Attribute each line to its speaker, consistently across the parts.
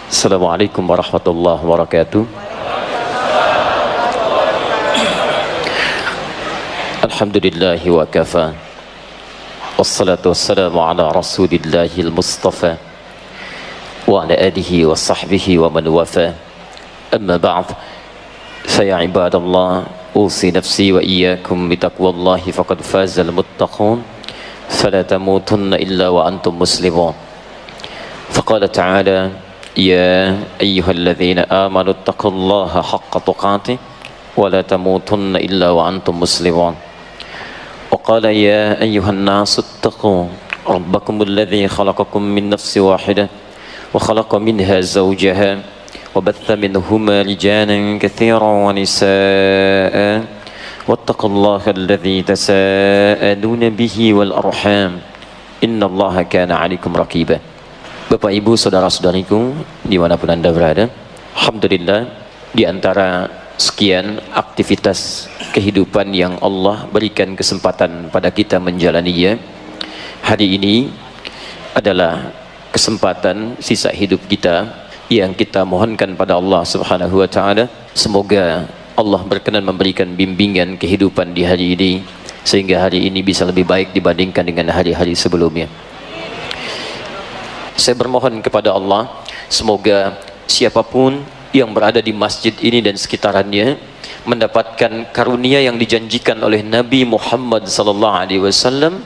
Speaker 1: Assalamualaikum warahmatullahi wabarakatuh. Alhamdulillahi wa kafa. Wassalatu wassalamu ala rasulillahil mustafa wa ala alihi wa sahbihi wa man wafa. Amma ba'd. Saya ibadallah, usi nafsi wa iyyakum bitaqwallahi faqad fazal muttaqun. Fala tamutunna illa wa antum muslimun. Faqala ta'ala: يا أيها الذين آمنوا اتقوا الله حق تقاته ولا تموتن إلا وأنتم مسلمون. وقال يا أيها الناس اتقوا ربكم الذي خلقكم من نفس واحدة وخلق منها زوجها وبث منهما رجالا كثيرا ونساء واتقوا الله الذي تساءلون به والأرحام إن الله كان عليكم رقيبا. Bapak Ibu, saudara-saudariku dimanapun Anda berada, alhamdulillah di antara sekian aktivitas kehidupan yang Allah berikan kesempatan pada kita menjalaninya, hari ini adalah kesempatan sisa hidup kita yang kita mohonkan pada Allah Subhanahu wa taala. Semoga Allah berkenan memberikan bimbingan kehidupan di hari ini sehingga hari ini bisa lebih baik dibandingkan dengan hari-hari sebelumnya. Saya bermohon kepada Allah, semoga siapapun yang berada di masjid ini dan sekitarannya mendapatkan karunia yang dijanjikan oleh Nabi Muhammad sallallahu alaihi wasallam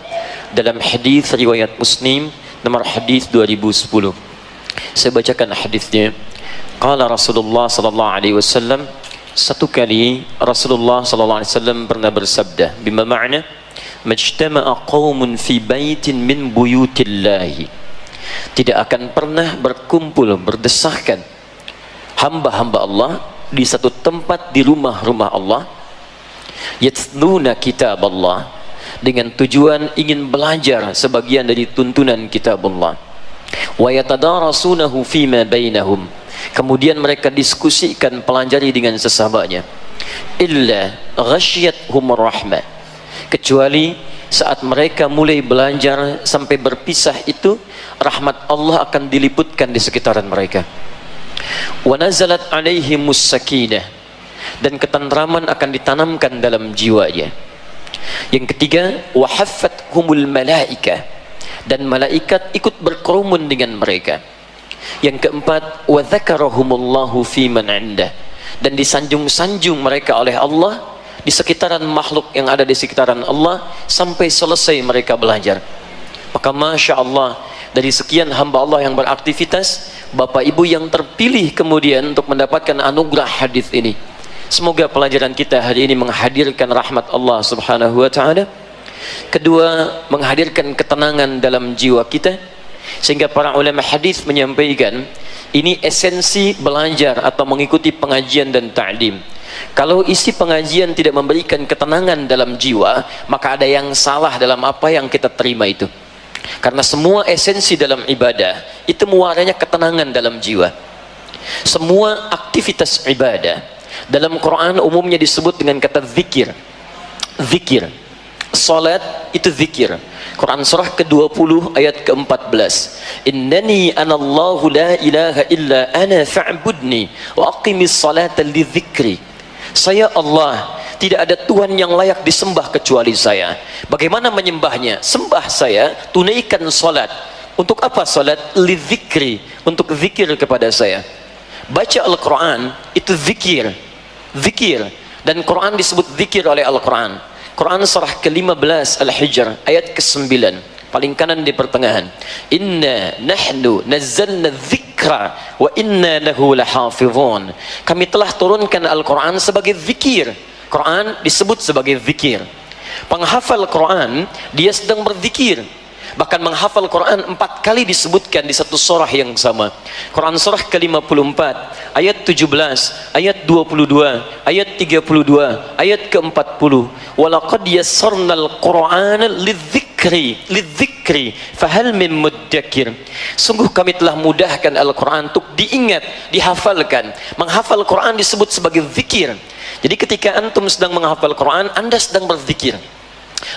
Speaker 1: dalam hadis riwayat Muslim nomor hadis 2010. Saya bacakan hadisnya. Qala Rasulullah sallallahu alaihi wasallam, satu kali Rasulullah sallallahu alaihi wasallam pernah bersabda, bima ma'na majtama'a qaumun fi baitin min buyutillahi. Tidak akan pernah berkumpul berdesakan hamba-hamba Allah di satu tempat di rumah-rumah Allah, yatluna kitab Allah, dengan tujuan ingin belajar sebagian dari tuntunan kitab Allah, wa yatadarasunahu fima bainahum, kemudian mereka diskusikan, pelajari dengan sesamanya, illa ghasyiyatuhumur rahmah, kecuali saat mereka mulai belajar sampai berpisah itu rahmat Allah akan diliputkan di sekitaran mereka. Wa nazalat alaihimus sakinah, dan ketentraman akan ditanamkan dalam jiwanya. Yang ketiga, wa haffathumul malaikah, dan malaikat ikut berkerumun dengan mereka. Yang keempat, wa dzakarahumullahu fi man 'indah, dan disanjung-sanjung mereka oleh Allah di sekitaran makhluk yang ada di sekitaran Allah sampai selesai mereka belajar. Maka Masya Allah, dari sekian hamba Allah yang beraktivitas, Bapak Ibu yang terpilih kemudian untuk mendapatkan anugerah hadis ini. Semoga pelajaran kita hari ini menghadirkan rahmat Allah Subhanahu wa ta'ala. Kedua, menghadirkan ketenangan dalam jiwa kita, sehingga para ulama hadis menyampaikan ini esensi belajar atau mengikuti pengajian dan ta'lim. Kalau isi pengajian tidak memberikan ketenangan dalam jiwa, maka ada yang salah dalam apa yang kita terima itu. Karena semua esensi dalam ibadah itu muaranya ketenangan dalam jiwa. Semua aktivitas ibadah dalam Quran umumnya disebut dengan kata zikir. Zikir. Salat itu zikir. Quran surah ke-20 ayat ke-14. Innani anallahu la ilaha illa ana fa'budni wa aqimis salata li dzikri. Saya Allah, tidak ada Tuhan yang layak disembah kecuali saya. Bagaimana menyembahnya? Sembah saya, tunaikan salat. Untuk apa salat? Li dzikri, untuk zikir kepada saya. Baca Al-Quran itu zikir. Zikir. Dan Quran disebut zikir oleh Al-Quran. Quran surah ke-15 Al-Hijr ayat ke-9, paling kanan di pertengahan. Inna nahnu nazzalna dzikra wa inna lahu lahafizun. Kami telah turunkan Al-Quran sebagai zikir. Quran disebut sebagai zikir. Penghafal Quran dia sedang berzikir. Bahkan menghafal Quran 4 kali disebutkan di satu surah yang sama. Quran surah ke-54 ayat 17, ayat 22, ayat 32, ayat ke-40. Walaqad yassarnal Qur'ana lidzikri fahal min muddakir. Sungguh kami telah mudahkan Al-Quran untuk diingat, dihafalkan. Menghafal Quran disebut sebagai zikir. Jadi ketika antum sedang menghafal Quran, Anda sedang berzikir.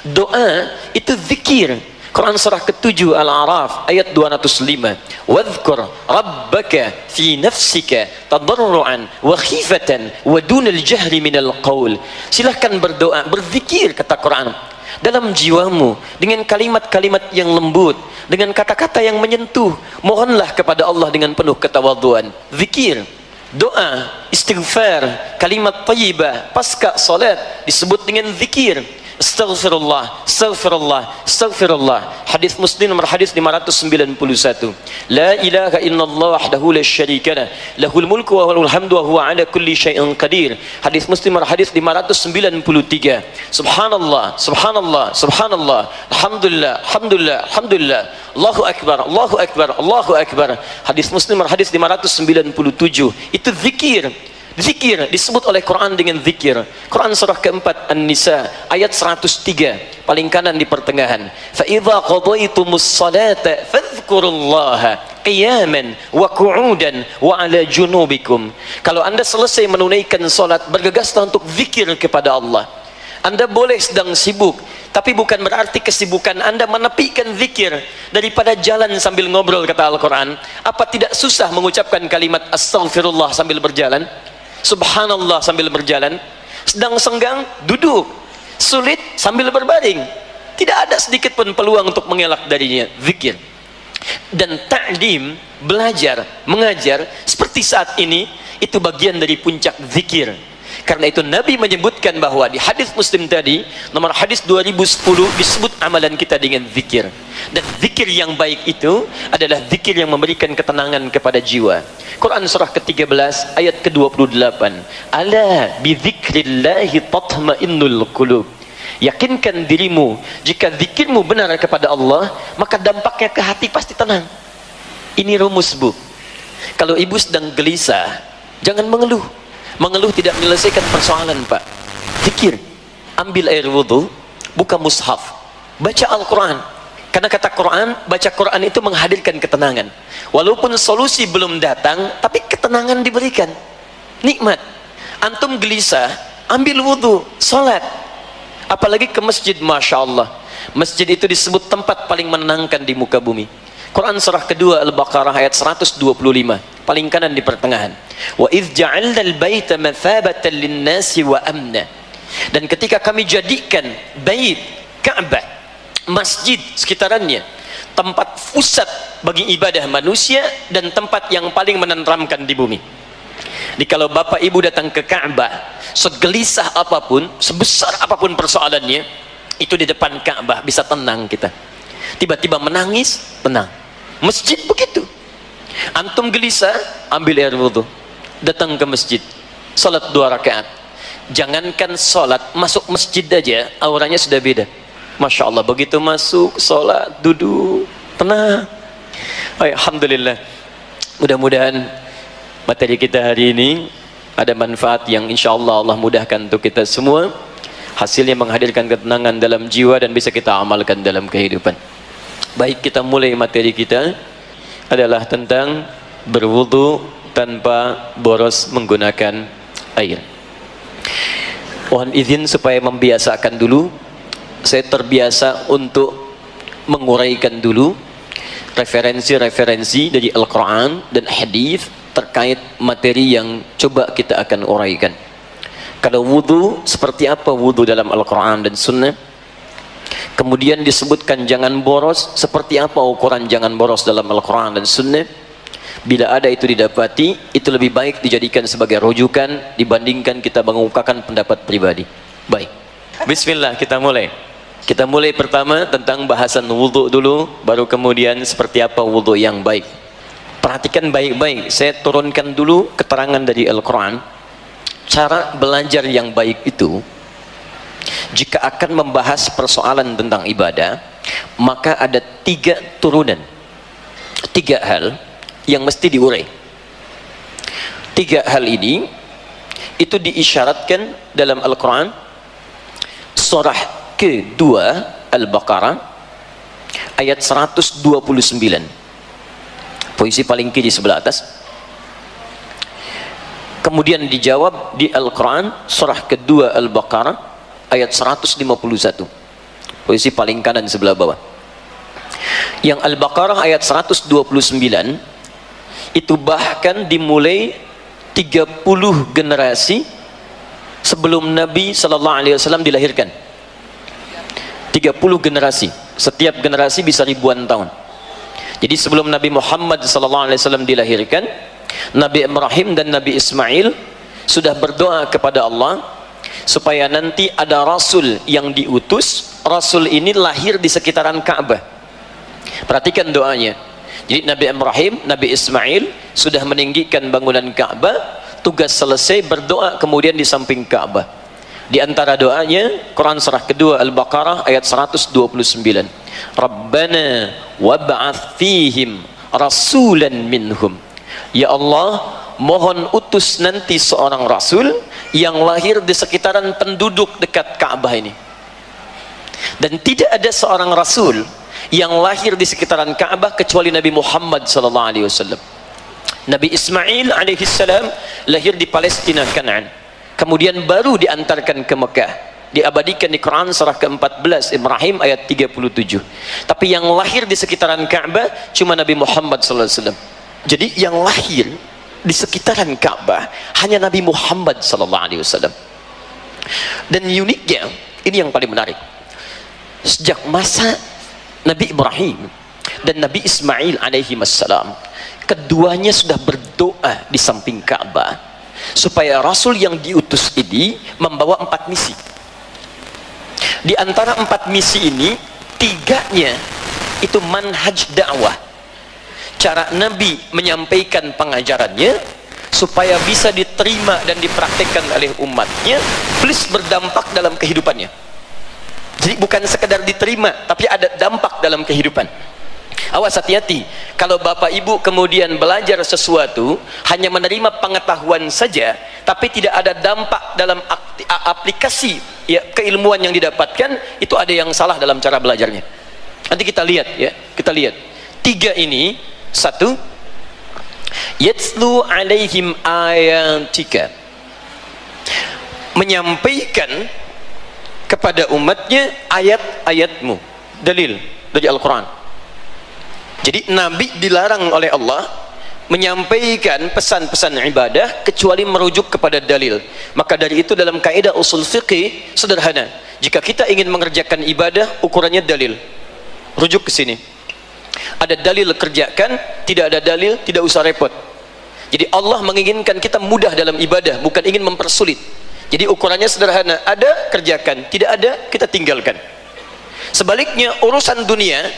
Speaker 1: Doa itu zikir. Quran surah ke-7 Al-A'raf ayat 205. Wadhkur rabbaka fi nafsika tadarruan wa khifatan wa dunal jahri minal qaul. Silahkan berdoa, berzikir, kata Quran, dalam jiwamu dengan kalimat-kalimat yang lembut, dengan kata-kata yang menyentuh. Mohonlah kepada Allah dengan penuh ketawadhuan. Zikir, doa, istighfar, kalimat thayyibah pasca salat disebut dengan zikir. Astaghfirullah, astaghfirullah, astaghfirullah. Hadis Muslim nomor hadis 591. La ilaha illallah wahdahu la syarika lah, lahul mulku wa lahul hamdu wa huwa ala kulli syai'in qadir. Hadis Muslim nomor hadis 593. Subhanallah, subhanallah, subhanallah, alhamdulillah, alhamdulillah, alhamdulillah, Allahu akbar, Allahu akbar, Allahu akbar. Hadis Muslim nomor hadis 597. Itu zikir. Zikir disebut oleh Quran dengan zikir. Quran surah keempat An-Nisa ayat 103, paling kanan di pertengahan. Fa idza qadaytumus salata fadhkurullaha qiyaman wa qu'udan wa ala junubikum. Kalau Anda selesai menunaikan salat, bergegaslah untuk zikir kepada Allah. Anda boleh sedang sibuk, tapi bukan berarti kesibukan Anda menepikan zikir. Daripada jalan sambil ngobrol, kata Al-Quran, apa tidak susah mengucapkan kalimat astaghfirullah sambil berjalan? Subhanallah sambil berjalan. Sedang senggang, duduk. Sulit, sambil berbaring. Tidak ada sedikit pun peluang untuk mengelak darinya. Zikir. Dan ta'lim, belajar, mengajar seperti saat ini, itu bagian dari puncak zikir. Karena itu Nabi menyebutkan bahwa di hadis Muslim tadi, nomor hadis 2010, disebut amalan kita dengan zikir. Dan zikir yang baik itu adalah zikir yang memberikan ketenangan kepada jiwa. Quran surah ke-13 ayat ke-28. Ala bi dzikrillahi tatma'innul qulub. Yakinkan dirimu, jika zikirmu benar kepada Allah, maka dampaknya ke hati pasti tenang. Ini rumus, Bu. Kalau ibu sedang gelisah, jangan mengeluh. Mengeluh tidak menyelesaikan persoalan, Pak. Zikir, ambil air wudhu, buka mushaf, baca Al-Quran. Karena kata Quran, baca Quran itu menghadirkan ketenangan. Walaupun solusi belum datang, tapi ketenangan diberikan. Nikmat. Antum gelisah, ambil wudhu, salat. Apalagi ke masjid, Masya Allah. Masjid itu disebut tempat paling menenangkan di muka bumi. Quran surah kedua Al-Baqarah ayat 125, paling kanan di pertengahan. Wa idz ja'alna al-baita mathabatan lin-nasi wa amna. Dan ketika kami jadikan bait Ka'bah, masjid sekitarannya, tempat pusat bagi ibadah manusia dan tempat yang paling menenteramkan di bumi. Jadi kalau Bapak Ibu datang ke Ka'bah, segelisah apapun, sebesar apapun persoalannya, itu di depan Ka'bah bisa tenang kita. Tiba-tiba menangis, tenang. Masjid begitu. Antum gelisah, ambil air wudhu, datang ke masjid, salat 2 rakaat. Jangankan salat, masuk masjid aja auranya sudah beda. Masya Allah, begitu masuk salat, duduk, tenang. Alhamdulillah. Mudah-mudahan materi kita hari ini ada manfaat yang insya Allah Allah mudahkan untuk kita semua. Hasilnya menghadirkan ketenangan dalam jiwa dan bisa kita amalkan dalam kehidupan. Baik, kita mulai materi kita adalah tentang berwudu tanpa boros menggunakan air. Mohon izin supaya membiasakan dulu. Saya terbiasa untuk menguraikan dulu referensi-referensi dari Al-Quran dan hadis terkait materi yang coba kita akan uraikan. Kalau wudu, seperti apa wudu dalam Al-Quran dan Sunnah? Kemudian disebutkan jangan boros, seperti apa ukuran jangan boros dalam Al-Quran dan Sunnah? Bila ada itu didapati, itu lebih baik dijadikan sebagai rujukan dibandingkan kita mengungkapkan pendapat pribadi. Baik, bismillah, kita mulai. Kita mulai pertama tentang bahasan wudu dulu, baru kemudian seperti apa wudu yang baik. Perhatikan baik-baik, saya turunkan dulu keterangan dari Al-Quran. Cara belajar yang baik itu, jika akan membahas persoalan tentang ibadah, maka ada 3 turunan, 3 hal yang mesti diurai. 3 hal ini itu diisyaratkan dalam Al-Quran surah kedua Al-Baqarah ayat 129, posisi paling kiri sebelah atas. Kemudian dijawab di Al-Quran surah kedua Al-Baqarah ayat 151, posisi paling kanan sebelah bawah. Yang Al-Baqarah ayat 129 itu bahkan dimulai 30 generasi sebelum Nabi sallallahu alaihi wasallam dilahirkan. 30 generasi, setiap generasi bisa ribuan tahun. Jadi sebelum Nabi Muhammad sallallahu alaihi wasallam dilahirkan, Nabi Ibrahim dan Nabi Ismail sudah berdoa kepada Allah supaya nanti ada rasul yang diutus. Rasul ini lahir di sekitaran Ka'bah. Perhatikan doanya. Jadi Nabi Ibrahim, Nabi Ismail sudah meninggikan bangunan Ka'bah, tugas selesai, berdoa kemudian di samping Ka'bah. Di antara doanya, Quran surah kedua Al-Baqarah ayat 129. Rabbana wab'ath fihim rasulan minhum. Ya Allah, mohon utus nanti seorang rasul yang lahir di sekitaran penduduk dekat Ka'bah ini. Dan tidak ada seorang rasul yang lahir di sekitaran Ka'bah kecuali Nabi Muhammad sallallahu alaihi wasallam. Nabi Ismail alaihi salam lahir di Palestina, Kanaan. Kemudian baru diantarkan ke Mekah. Diabadikan di Quran surah ke-14 Ibrahim ayat 37. Tapi yang lahir di sekitaran Ka'bah cuma Nabi Muhammad sallallahu alaihi wasallam. Jadi yang lahir di sekitaran Ka'bah hanya Nabi Muhammad sallallahu alaihi wasallam. Dan uniknya, ini yang paling menarik. Sejak masa Nabi Ibrahim dan Nabi Ismail alaihi wassalam, keduanya sudah berdoa di samping Ka'bah supaya Rasul yang diutus ini membawa 4 misi. Di antara 4 misi ini, 3-nya itu manhaj dakwah, cara Nabi menyampaikan pengajarannya supaya bisa diterima dan dipraktikkan oleh umatnya, plus berdampak dalam kehidupannya. Jadi bukan sekedar diterima, tapi ada dampak dalam kehidupan. Awas, hati-hati kalau bapak ibu kemudian belajar sesuatu hanya menerima pengetahuan saja tapi tidak ada dampak dalam aplikasi ya keilmuan yang didapatkan, itu ada yang salah dalam cara belajarnya. Nanti kita lihat ya, kita lihat 3 ini. 1, yatslu alaihim ayatika, menyampaikan kepada umatnya ayat-ayatmu, dalil dari Al-Quran. Jadi Nabi dilarang oleh Allah menyampaikan pesan-pesan ibadah kecuali merujuk kepada dalil. Maka dari itu dalam kaidah usul fiqih sederhana, jika kita ingin mengerjakan ibadah, ukurannya dalil, rujuk ke sini. Ada dalil, kerjakan, tidak ada dalil, tidak usah repot. Jadi Allah menginginkan kita mudah dalam ibadah, bukan ingin mempersulit. Jadi ukurannya sederhana, ada kerjakan, tidak ada kita tinggalkan. Sebaliknya urusan dunia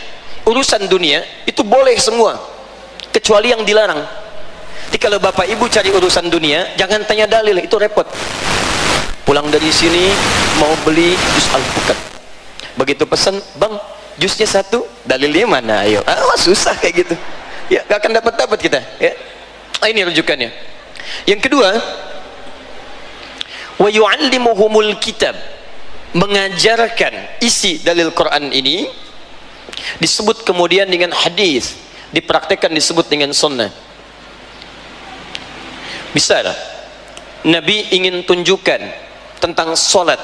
Speaker 1: itu boleh semua kecuali yang dilarang. Jadi kalau bapak ibu cari urusan dunia, jangan tanya dalil, itu repot. Pulang dari sini mau beli jus alpukat, begitu pesan, bang jusnya 1, dalilnya mana, ayo. Susah kayak gitu ya, gak akan dapat kita ya. Ini rujukannya. Yang kedua, wa yu'allimuhumul kitab, mengajarkan isi dalil Quran ini disebut kemudian dengan hadis, dipraktekkan disebut dengan sunnah. Bisa lah Nabi ingin tunjukkan tentang solat,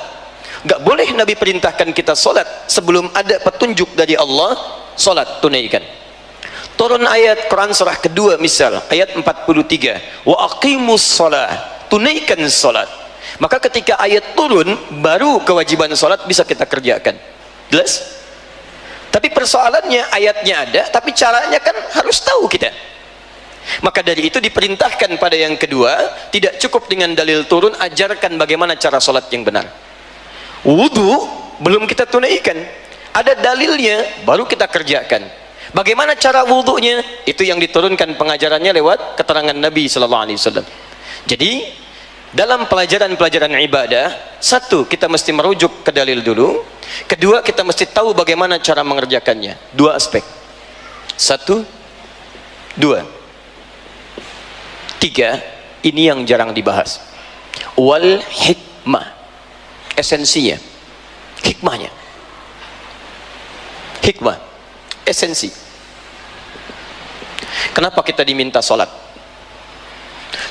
Speaker 1: gak boleh Nabi perintahkan kita solat sebelum ada petunjuk dari Allah. Solat tunaikan. Turun ayat Quran surah kedua misal ayat 43, wa aqimus solah, tunaikan solat. Maka ketika ayat turun baru kewajiban solat bisa kita kerjakan. Jelas? Tapi persoalannya ayatnya ada, tapi caranya kan harus tahu kita. Maka dari itu diperintahkan pada yang kedua, tidak cukup dengan dalil turun, ajarkan bagaimana cara solat yang benar. Wudu belum kita tunaikan, ada dalilnya baru kita kerjakan. Bagaimana cara wudunya, itu yang diturunkan pengajarannya lewat keterangan Nabi sallallahu alaihi wasallam. Jadi dalam pelajaran-pelajaran ibadah, 1, kita mesti merujuk ke dalil dulu. Kedua, kita mesti tahu bagaimana cara mengerjakannya. 2 aspek. 1, 2, 3, ini yang jarang dibahas. Wal hikmah, esensinya, hikmahnya. Hikmah, esensi. Kenapa kita diminta sholat?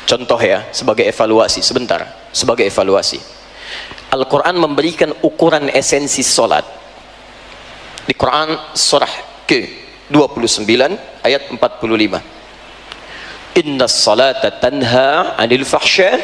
Speaker 1: Contoh ya, sebagai evaluasi sebentar, sebagai evaluasi. Al-Quran memberikan ukuran esensi sholat. Di Quran surah ke 29 ayat 45. Innas salata tanha 'anil fahsya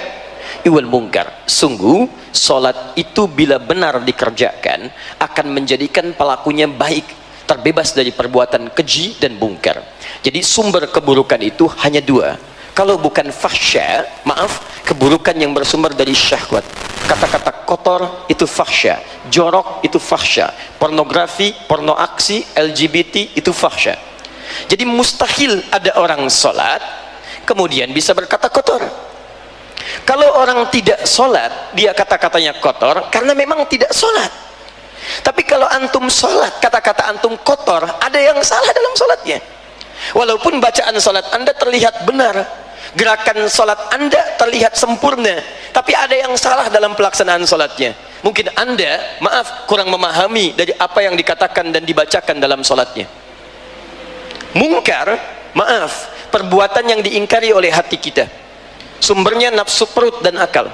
Speaker 1: wal munkar. Sungguh salat itu bila benar dikerjakan akan menjadikan pelakunya baik, terbebas dari perbuatan keji dan mungkar. Jadi sumber keburukan itu hanya dua. Kalau bukan fahsya, maaf, keburukan yang bersumber dari syahwat. Kata-kata kotor itu fahsya, jorok itu fahsya, pornografi, porno aksi, LGBT itu fahsya. Jadi mustahil ada orang sholat kemudian bisa berkata kotor. Kalau orang tidak sholat, dia kata-katanya kotor karena memang tidak sholat. Tapi kalau antum sholat, kata-kata antum kotor, ada yang salah dalam sholatnya. Walaupun bacaan sholat anda terlihat benar, gerakan sholat anda terlihat sempurna, tapi ada yang salah dalam pelaksanaan sholatnya. Mungkin anda, maaf, kurang memahami dari apa yang dikatakan dan dibacakan dalam sholatnya. Mungkar, maaf, perbuatan yang diingkari oleh hati kita, sumbernya nafsu perut dan akal.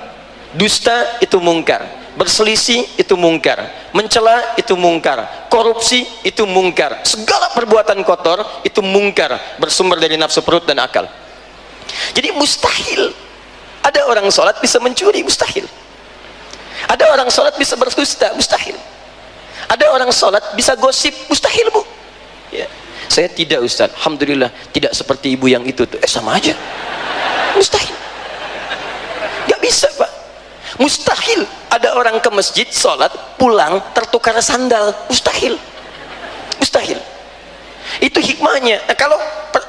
Speaker 1: Dusta itu mungkar, berselisih itu mungkar, mencela itu mungkar, korupsi itu mungkar, segala perbuatan kotor itu mungkar, bersumber dari nafsu perut dan akal. Jadi mustahil ada orang sholat bisa mencuri, mustahil. Ada orang sholat bisa berdusta, mustahil. Ada orang sholat bisa gosip, mustahil, Bu. Ya. Saya tidak, Ustaz, alhamdulillah tidak seperti ibu yang itu tuh. Sama aja, mustahil. Gak bisa, Pak. Mustahil ada orang ke masjid sholat pulang tertukar sandal, mustahil, mustahil. Itu hikmahnya. Nah, kalau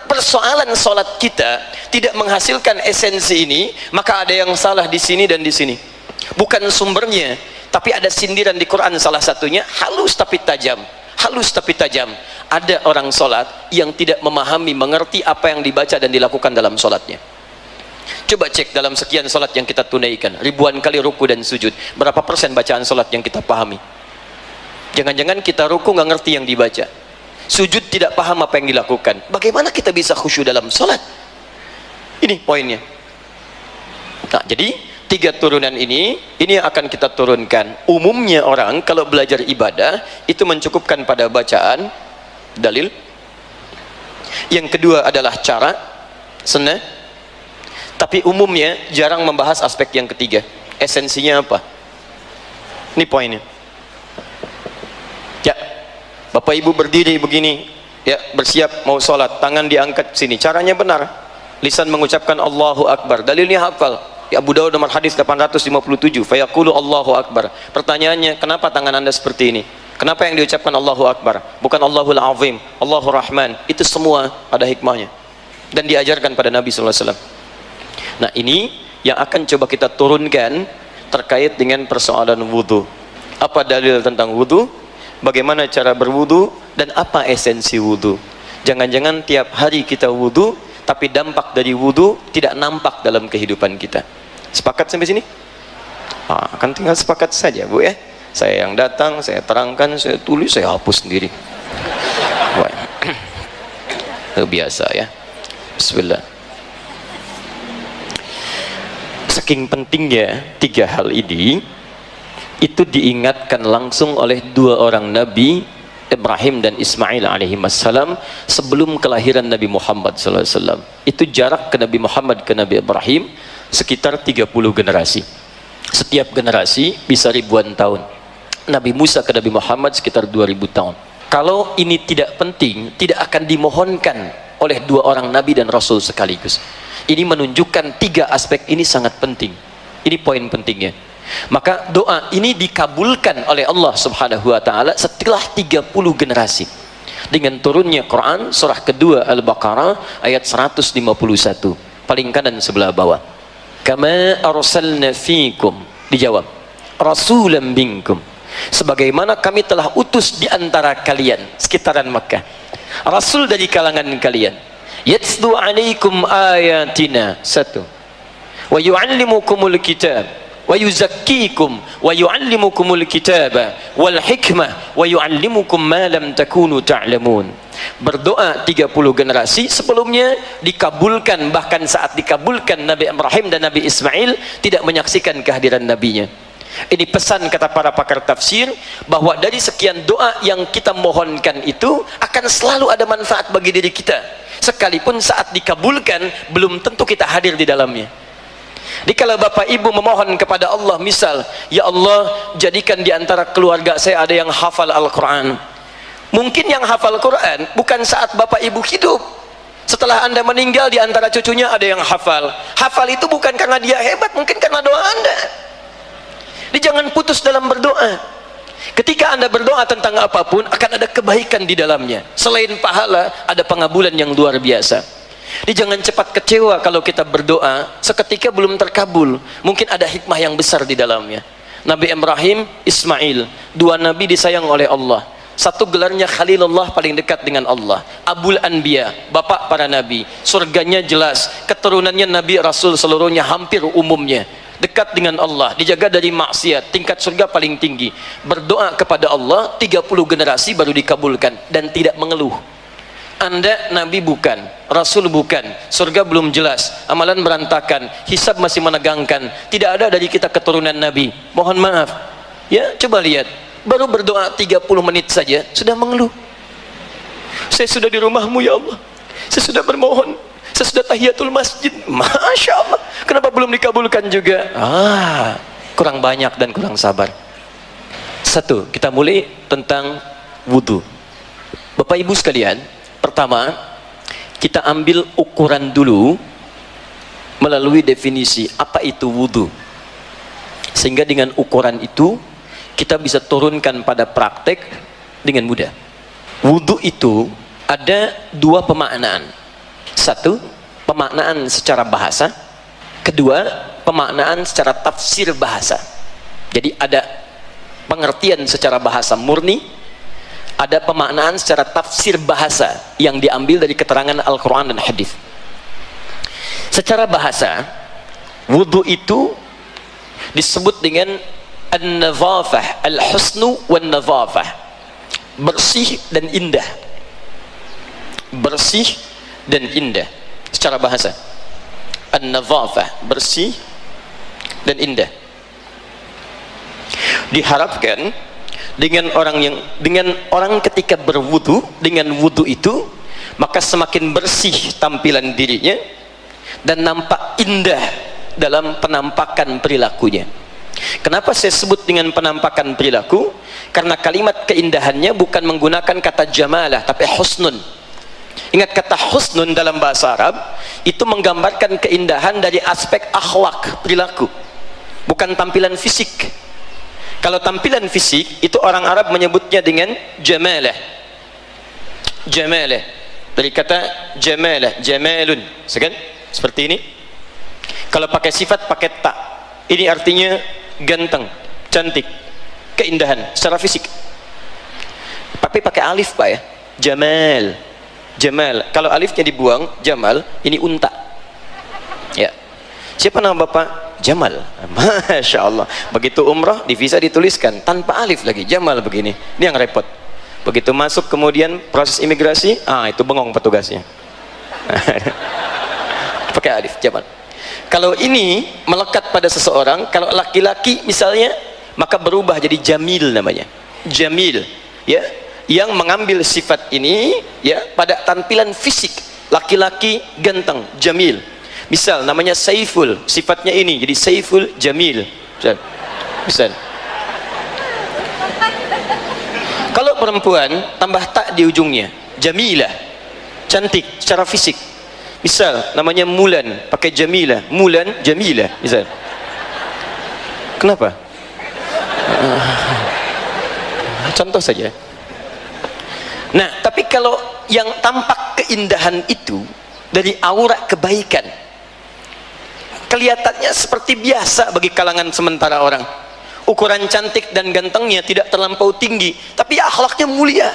Speaker 1: persoalan sholat kita tidak menghasilkan esensi ini, maka ada yang salah di sini dan di sini. Bukan sumbernya, tapi ada sindiran di Quran, salah satunya halus tapi tajam. Halus tapi tajam. Ada orang sholat yang tidak memahami, mengerti apa yang dibaca dan dilakukan dalam sholatnya. Coba cek dalam sekian sholat yang kita tunaikan, ribuan kali ruku dan sujud, berapa persen bacaan sholat yang kita pahami? Jangan-jangan kita ruku nggak ngerti yang dibaca, sujud tidak paham apa yang dilakukan. Bagaimana kita bisa khusyuk dalam sholat? Ini poinnya. Nah, jadi tiga turunan ini yang akan kita turunkan. Umumnya orang kalau belajar ibadah itu mencukupkan pada bacaan, dalil. Yang kedua adalah cara, sunnah. Tapi umumnya jarang membahas aspek yang ketiga. Esensinya apa? Ini poinnya. Ya, Bapak Ibu berdiri begini, ya, bersiap mau sholat, tangan diangkat sini. Caranya benar. Lisan mengucapkan Allahu Akbar. Dalilnya hafal. Ya, Abu Dawud nomor hadis 857. Fayaqulu Allahu Akbar. Pertanyaannya, kenapa tangan Anda seperti ini? Kenapa yang diucapkan Allahu Akbar? Bukan Allahul Azim, Allahur Rahman. Itu semua ada hikmahnya. Dan diajarkan pada Nabi sallallahu alaihi wasallam. Nah, ini yang akan coba kita turunkan terkait dengan persoalan wudhu. Apa dalil tentang wudhu? Bagaimana cara berwudhu? Dan apa esensi wudhu? Jangan-jangan tiap hari kita wudhu, tapi dampak dari wudhu tidak nampak dalam kehidupan kita. Sepakat sampai sini? Akan tinggal sepakat saja, Bu, ya. Saya yang datang, saya terangkan, saya tulis, saya hapus sendiri. Biasa, ya. Bismillah. Saking pentingnya tiga hal ini, itu diingatkan langsung oleh dua orang Nabi, Ibrahim dan Ismail alaihissalam, sebelum kelahiran Nabi Muhammad SAW. Itu jarak ke Nabi Muhammad ke Nabi Ibrahim sekitar 30 generasi. Setiap generasi bisa ribuan tahun. Nabi Musa ke Nabi Muhammad sekitar 2000 tahun. Kalau ini tidak penting, tidak akan dimohonkan oleh dua orang Nabi dan Rasul sekaligus. Ini menunjukkan tiga aspek ini sangat penting. Ini poin pentingnya. Maka doa ini dikabulkan oleh Allah Subhanahu wa taala setelah 30 generasi. Dengan turunnya Quran surah kedua Al-Baqarah ayat 151. Paling kanan sebelah bawah. Kama arsalna fiikum, dijawab, rasulan minkum. Sebagaimana kami telah utus di antara kalian, sekitaran Makkah, rasul dari kalangan kalian. Yatslu alaikum ayatina, satu, wa yu'allimukumul kitab wa yuzakkikum wa yu'allimukumul kitaba wal hikmah wa yu'allimukum ma lam takunu ta'lamun. Berdoa 30 generasi sebelumnya dikabulkan. Bahkan saat dikabulkan, Nabi Ibrahim dan Nabi Ismail tidak menyaksikan kehadiran nabinya. Ini pesan kata para pakar tafsir, bahwa dari sekian doa yang kita mohonkan itu akan selalu ada manfaat bagi diri kita, sekalipun saat dikabulkan belum tentu kita hadir di dalamnya. Jadi kalau bapak ibu memohon kepada Allah, misal, ya Allah jadikan di antara keluarga saya ada yang hafal Al-Quran. Mungkin yang hafal Quran bukan saat bapak ibu hidup, setelah anda meninggal di antara cucunya ada yang hafal. Hafal itu bukan karena dia hebat, mungkin karena doa anda. Jadi jangan putus dalam berdoa. Ketika anda berdoa tentang apapun, akan ada kebaikan di dalamnya. Selain pahala, ada pengabulan yang luar biasa. Jadi jangan cepat kecewa kalau kita berdoa seketika belum terkabul. Mungkin ada hikmah yang besar di dalamnya. Nabi Ibrahim, Ismail, dua nabi disayang oleh Allah. Satu gelarnya Khalilullah, paling dekat dengan Allah. Abul Anbiya, bapak para nabi. Surganya jelas, keturunannya nabi rasul seluruhnya hampir umumnya dekat dengan Allah, dijaga dari maksiat, tingkat surga paling tinggi. Berdoa kepada Allah 30 generasi baru dikabulkan, dan tidak mengeluh. Anda nabi bukan, rasul bukan, surga belum jelas, amalan berantakan, hisab masih menegangkan, tidak ada dari kita keturunan nabi. Mohon maaf ya, coba lihat, baru berdoa 30 menit saja sudah mengeluh. Saya sudah di rumahmu ya Allah, saya sudah bermohon, saya sudah tahiyatul masjid, Masya Allah, kenapa belum dikabulkan juga? Kurang banyak dan kurang sabar. Satu, kita mulai tentang wudhu. Bapak ibu sekalian, pertama kita ambil ukuran dulu melalui definisi apa itu wudhu, sehingga dengan ukuran itu kita bisa turunkan pada praktek dengan mudah. Wudhu itu ada dua pemaknaan. Satu, pemaknaan secara bahasa. Kedua, pemaknaan secara tafsir bahasa. Jadi ada pengertian secara bahasa murni, ada pemaknaan secara tafsir bahasa yang diambil dari keterangan Al-Quran dan hadis. Secara bahasa, wudhu itu disebut dengan an-nadhafah, al-husnu wan-nadhafah, bersih dan indah. Bersih dan indah secara bahasa. An-nadhafah, bersih dan indah. Diharapkan dengan orang ketika berwudu, dengan wudu itu maka semakin bersih tampilan dirinya dan nampak indah dalam penampakan perilakunya. Kenapa saya sebut dengan penampakan perilaku? Karena kalimat keindahannya bukan menggunakan kata jamalah tapi husnun. Ingat, kata husnun dalam bahasa Arab itu menggambarkan keindahan dari aspek akhlak, perilaku, bukan tampilan fisik. Kalau tampilan fisik itu orang Arab menyebutnya dengan jamalah. Jamalah dari kata jamalah, jamalun, seperti ini. Kalau pakai sifat pakai ta, ini artinya ganteng, cantik, keindahan secara fisik. Tapi pakai alif pak ya, jamal. Jamal, kalau alifnya dibuang, Jamal, ini unta. Ya. Siapa nama bapak? Jamal. Masya Allah. Begitu umrah di visa dituliskan tanpa alif lagi, Jamal begini. Ini yang repot. Begitu masuk kemudian proses imigrasi, itu bengong petugasnya. Pakai alif, Jamal. Kalau ini melekat pada seseorang, kalau laki-laki misalnya, maka berubah jadi Jamil namanya. Jamil, ya. Yang mengambil sifat ini ya pada tampilan fisik, laki-laki ganteng, jamil. Misal namanya Saiful, sifatnya ini jadi Saiful Jamil. Misal. Kalau perempuan tambah tak di ujungnya, Jamilah, cantik secara fisik. Misal namanya Mulan, pakai Jamilah, Mulan Jamilah misal. Kenapa? Contoh saja. Nah, tapi kalau yang tampak keindahan itu dari aura kebaikan, kelihatannya seperti biasa bagi kalangan sementara orang. Ukuran cantik dan gantengnya tidak terlampau tinggi, tapi akhlaknya mulia.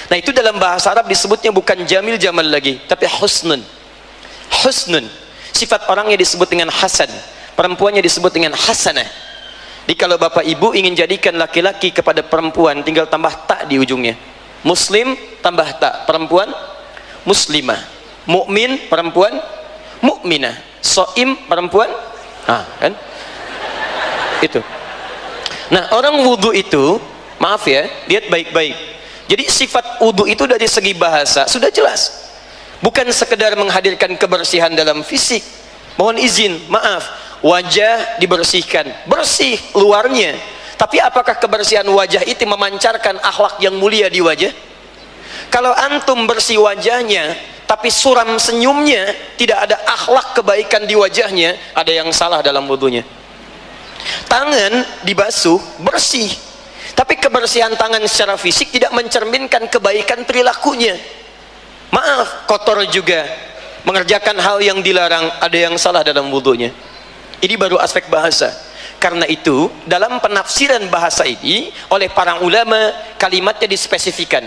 Speaker 1: Nah, itu dalam bahasa Arab disebutnya bukan jamil jamal lagi, tapi husnun. Husnun. Sifat orangnya disebut dengan hasan, perempuannya disebut dengan hasanah. Jadi kalau bapak ibu ingin jadikan laki-laki kepada perempuan, tinggal tambah tak di ujungnya. Muslim tambah tak, perempuan muslimah. Mukmin perempuan mukminah. Shaim perempuan kan? Itu. Nah, orang wudu itu, maaf ya, lihat baik-baik. Jadi sifat wudu itu dari segi bahasa sudah jelas. Bukan sekedar menghadirkan kebersihan dalam fisik. Mohon izin, maaf, wajah dibersihkan, bersih luarnya. Tapi apakah kebersihan wajah itu memancarkan akhlak yang mulia di wajah? Kalau antum bersih wajahnya, tapi suram senyumnya, tidak ada akhlak kebaikan di wajahnya, ada yang salah dalam wudunya. Tangan dibasuh, bersih. Tapi kebersihan tangan secara fisik tidak mencerminkan kebaikan perilakunya. Maaf, kotor juga, mengerjakan hal yang dilarang, ada yang salah dalam wudunya. Ini baru aspek bahasa. Karena itu, dalam penafsiran bahasa ini, oleh para ulama, kalimatnya dispesifikan.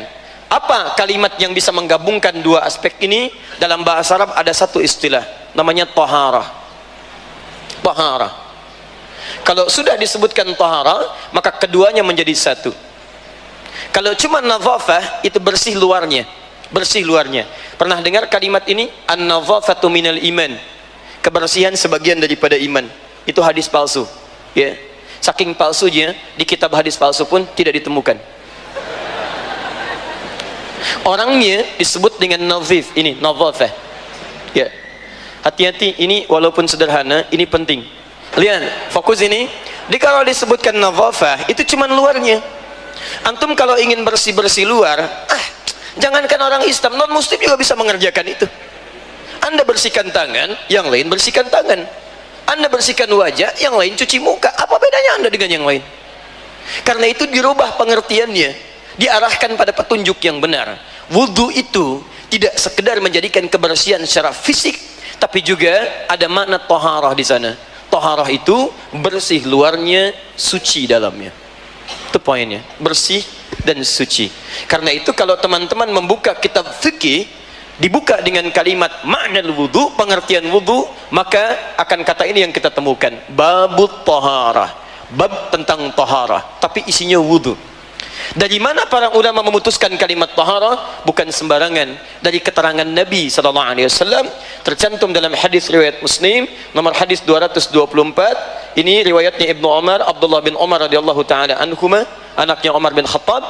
Speaker 1: Apa kalimat yang bisa menggabungkan dua aspek ini? Dalam bahasa Arab ada satu istilah, namanya taharah. Taharah. Kalau sudah disebutkan taharah, maka keduanya menjadi satu. Kalau cuma nadhafah, itu bersih luarnya. Bersih luarnya. Pernah dengar kalimat ini? An-nadhafatu minal iman. Kebersihan sebagian daripada iman. Itu hadis palsu. Ya. Saking palsunya, di kitab hadis palsu pun tidak ditemukan. Orangnya disebut dengan nadhif. Ini, nadhafah. Ya. Hati-hati, ini walaupun sederhana, ini penting. Lihat, fokus ini. Jadi kalau disebutkan nadhafah, itu cuma luarnya. Antum kalau ingin bersih-bersih luar, jangankan orang Islam, non muslim juga bisa mengerjakan itu. Anda bersihkan tangan, yang lain bersihkan tangan. Anda bersihkan wajah, yang lain cuci muka. Apa bedanya Anda dengan yang lain? Karena itu dirubah pengertiannya, diarahkan pada petunjuk yang benar. Wudu itu tidak sekedar menjadikan kebersihan secara fisik, tapi juga ada makna taharah di sana. Taharah itu bersih luarnya, suci dalamnya. Itu poinnya, bersih dan suci. Karena itu kalau teman-teman membuka kitab fikih, dibuka dengan kalimat makna wudu, pengertian wudu, maka akan kata ini yang kita temukan, babut taharah, bab tentang taharah, tapi isinya wudu. Dari mana para ulama memutuskan kalimat taharah? Bukan sembarangan. Dari keterangan Nabi SAW, tercantum dalam hadis riwayat Muslim, nomor hadis 224. Ini riwayatnya Ibnu Umar, Abdullah bin Umar radhiyallahu taala anhuma, anaknya Umar bin Khattab.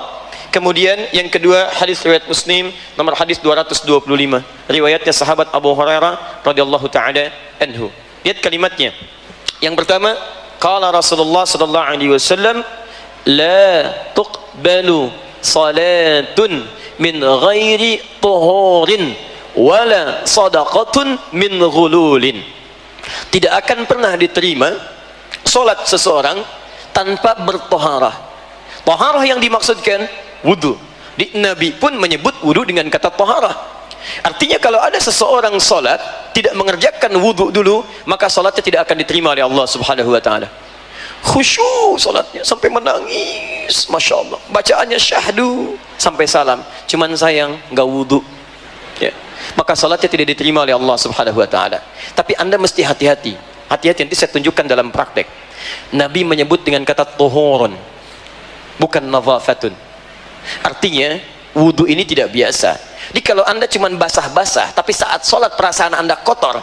Speaker 1: Kemudian yang kedua, hadis riwayat Muslim, nomor hadis 225, riwayatnya sahabat Abu Hurairah radhiyallahu taala anhu. Lihat kalimatnya. Yang pertama, qala Rasulullah sallallahu alaihi wasallam, la tuqbalu salatun min ghairi tuhurin wala sadaqatun min ghululin. Tidak akan pernah diterima solat seseorang tanpa bertoharah. Toharah yang dimaksudkan wudu. Nabi pun menyebut wudu dengan kata toharah. Artinya kalau ada seseorang solat tidak mengerjakan wudu dulu, maka solatnya tidak akan diterima oleh Allah subhanahu wa ta'ala. Khusyuk salatnya sampai menangis, masya Allah, bacaannya syahdu sampai salam, cuman sayang nggak wudu, ya. Maka salatnya tidak diterima oleh Allah subhanahu wa ta'ala. Tapi Anda mesti hati-hati, nanti saya tunjukkan dalam praktek. Nabi menyebut dengan kata tuhurun, bukan nadhafatun. Artinya wudu ini tidak biasa. Jadi kalau Anda cuman basah-basah, tapi saat salat perasaan Anda kotor,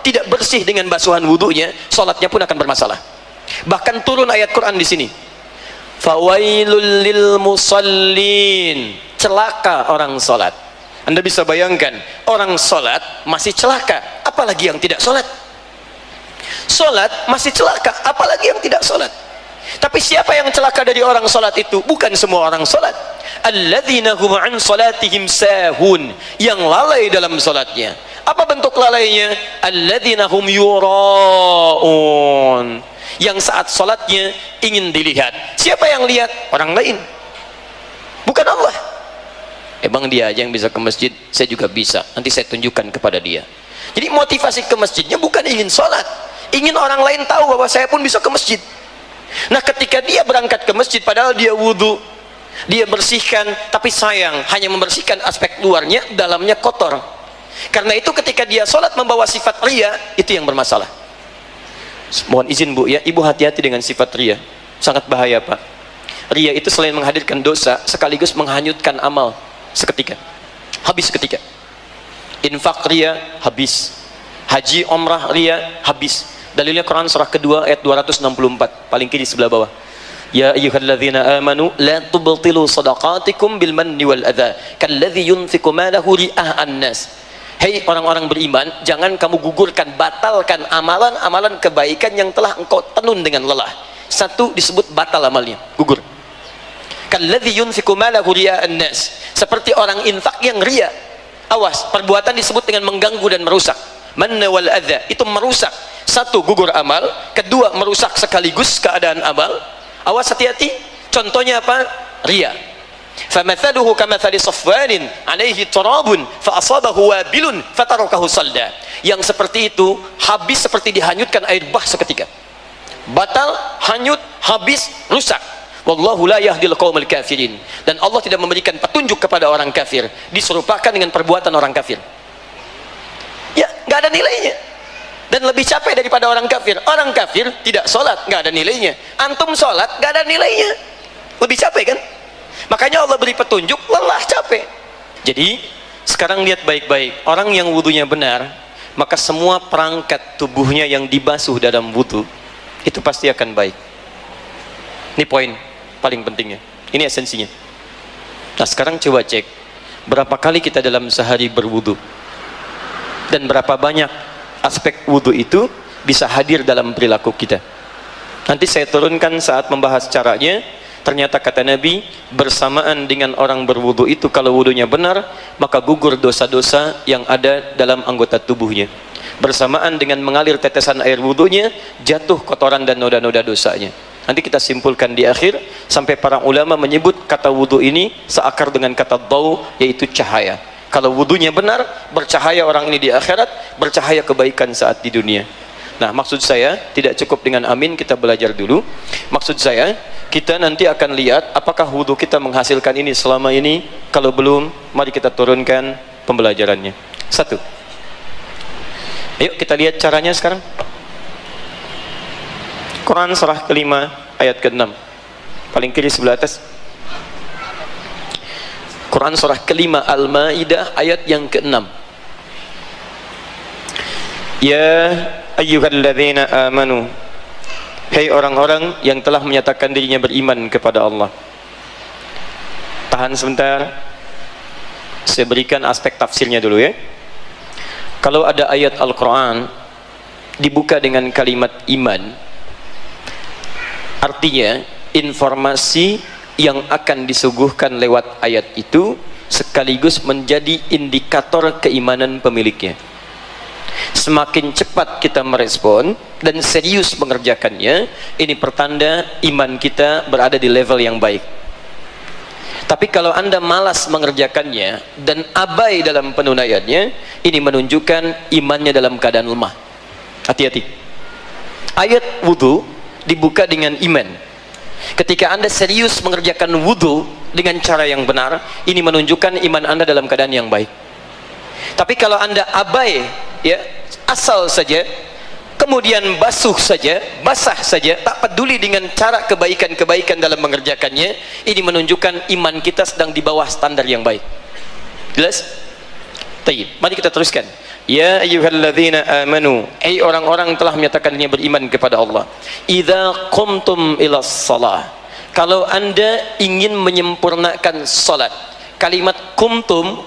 Speaker 1: tidak bersih dengan basuhan wudunya, salatnya pun akan bermasalah. Bahkan turun ayat Quran di sini. Fawailul lil musallin. Celaka orang salat. Anda bisa bayangkan, orang salat masih celaka, apalagi yang tidak salat. Salat masih celaka, apalagi yang tidak salat. Tapi siapa yang celaka dari orang salat itu? Bukan semua orang salat. Alladzina hum an salatihim sahun, yang lalai dalam salatnya. Apa bentuk lalainya? Alladzina hum yuraun, yang saat salatnya ingin dilihat. Siapa yang lihat? Orang lain, bukan Allah. Emang dia aja yang bisa ke masjid, saya juga bisa, nanti saya tunjukkan kepada dia. Jadi motivasi ke masjidnya bukan ingin salat, ingin orang lain tahu bahwa saya pun bisa ke masjid. Nah ketika dia berangkat ke masjid padahal dia wudu, dia bersihkan, tapi sayang hanya membersihkan aspek luarnya, dalamnya kotor. Karena itu ketika dia salat membawa sifat riya, itu yang bermasalah. Mohon izin Bu ya, Ibu hati-hati dengan sifat riya, sangat bahaya Pak. Riya itu selain menghadirkan dosa, sekaligus menghanyutkan amal seketika, habis seketika. Infak riya habis, haji umrah riya habis. Dalilnya Quran surah kedua ayat 264, paling kiri sebelah bawah. Ya ayyuhalladzina amanu la tubtilu sadaqatikum bil manni wal adza kalladzi yunfiqu malahu ria'an nas. Hei orang-orang beriman, jangan kamu gugurkan, batalkan amalan-amalan kebaikan yang telah engkau tenun dengan lelah. Satu disebut batal amalnya, gugur. Kalladzi yunfiqu malahu ria'an nas, seperti orang infak yang ria. Awas, perbuatan disebut dengan mengganggu dan merusak. Manna wal adza, itu merusak. Satu, gugur amal. Kedua, merusak sekaligus keadaan amal. Awas, hati-hati. Contohnya apa? Ria. Famathaluhu kamathali safwanin alaihi turabun fa asabahu wabilun fatarakahu salda. Yang seperti itu habis seperti dihanyutkan air bah seketika. Batal, hanyut, habis, rusak. Wallahu la yahdil qaumil kafirin. Dan Allah tidak memberikan petunjuk kepada orang kafir. Diserupakan dengan perbuatan orang kafir. Ya, nggak ada nilainya. Dan lebih capek daripada orang kafir. Orang kafir tidak sholat, nggak ada nilainya. Antum sholat, nggak ada nilainya. Lebih capek kan? Makanya Allah beri petunjuk, lelah, capek. Jadi sekarang lihat baik-baik, orang yang wudunya benar, maka semua perangkat tubuhnya yang dibasuh dalam wudu itu pasti akan baik. Ini poin paling pentingnya, ini esensinya. Nah sekarang coba cek berapa kali kita dalam sehari berwudu, dan berapa banyak aspek wudu itu bisa hadir dalam perilaku kita. Nanti saya turunkan saat membahas caranya. Ternyata kata Nabi, bersamaan dengan orang berwudu itu, kalau wudunya benar, maka gugur dosa-dosa yang ada dalam anggota tubuhnya. Bersamaan dengan mengalir tetesan air wudunya, jatuh kotoran dan noda-noda dosanya. Nanti kita simpulkan di akhir, sampai para ulama menyebut kata wudu ini seakar dengan kata daw, yaitu cahaya. Kalau wudunya benar, bercahaya orang ini di akhirat, bercahaya kebaikan saat di dunia. Nah maksud saya, tidak cukup dengan amin, kita belajar dulu. Maksud saya, kita nanti akan lihat apakah wudhu kita menghasilkan ini selama ini. Kalau belum, mari kita turunkan pembelajarannya. Satu, ayo kita lihat caranya sekarang. Quran surah kelima ayat ke-6, paling kiri sebelah atas. Quran surah kelima Al-Maidah ayat yang ke-6. Ya ayyuhalladzina amanu, hei orang-orang yang telah menyatakan dirinya beriman kepada Allah. Tahan sebentar, saya berikan aspek tafsirnya dulu ya. Kalau ada ayat Al-Quran dibuka dengan kalimat iman, artinya informasi yang akan disuguhkan lewat ayat itu sekaligus menjadi indikator keimanan pemiliknya. Semakin cepat kita merespon dan serius mengerjakannya, ini pertanda iman kita berada di level yang baik. Tapi kalau Anda malas mengerjakannya dan abai dalam penunaiannya, ini menunjukkan imannya dalam keadaan lemah. Hati-hati. Ayat wudu dibuka dengan iman. Ketika Anda serius mengerjakan wudu dengan cara yang benar, ini menunjukkan iman Anda dalam keadaan yang baik. Tapi kalau Anda abai, ya, asal saja, kemudian basuh saja, basah saja, tak peduli dengan cara kebaikan-kebaikan dalam mengerjakannya, ini menunjukkan iman kita sedang di bawah standar yang baik. Jelas? Baik, mari kita teruskan. Ya ayyuhalladzina amanu, ai orang-orang telah menyatakan dirinya beriman kepada Allah. Idza qumtum ilas shalah, kalau Anda ingin menyempurnakan salat. Kalimat kumtum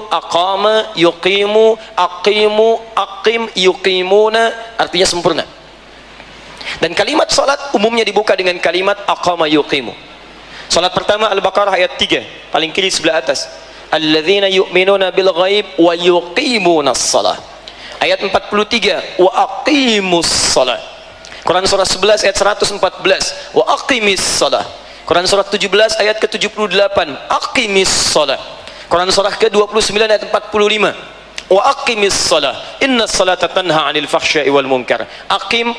Speaker 1: aqama yuqimu aqimu aqim yuqimuna, artinya sempurna. Dan kalimat salat umumnya dibuka dengan kalimat aqama yuqimu. Salat pertama Al-Baqarah ayat 3, paling kiri sebelah atas. Alladzina yu'minuna bil ghaib wa yuqimunas shalah. Ayat 43, wa aqimus shalah. Quran surah 11 ayat 114, wa aqimis shalah. Quran surah 17 ayat ke-78, aqimis shalah. Quran surah ke-29 ayat 45, wa aqimis shalah innas salata tanha 'anil fahsya'i wal munkar. Aqim,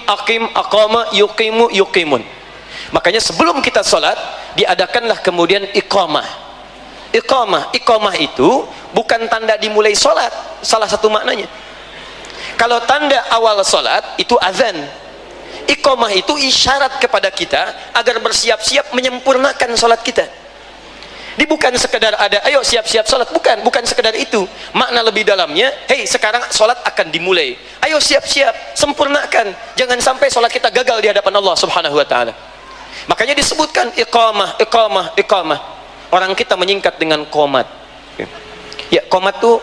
Speaker 1: aqama, yuqimu, yuqimun. Makanya sebelum kita salat diadakanlah kemudian iqamah. Iqamah itu bukan tanda dimulai salat, salah satu maknanya. Kalau tanda awal salat itu azan. Iqamah itu isyarat kepada kita agar bersiap-siap menyempurnakan sholat kita. Ini bukan sekedar ada, ayo siap-siap sholat, bukan sekedar itu. Makna lebih dalamnya, hei sekarang sholat akan dimulai, ayo siap-siap, sempurnakan. Jangan sampai sholat kita gagal di hadapan Allah subhanahu wa ta'ala. Makanya disebutkan iqamah, iqamah, iqamah. Orang kita menyingkat dengan qomat. Ya, qomat tuh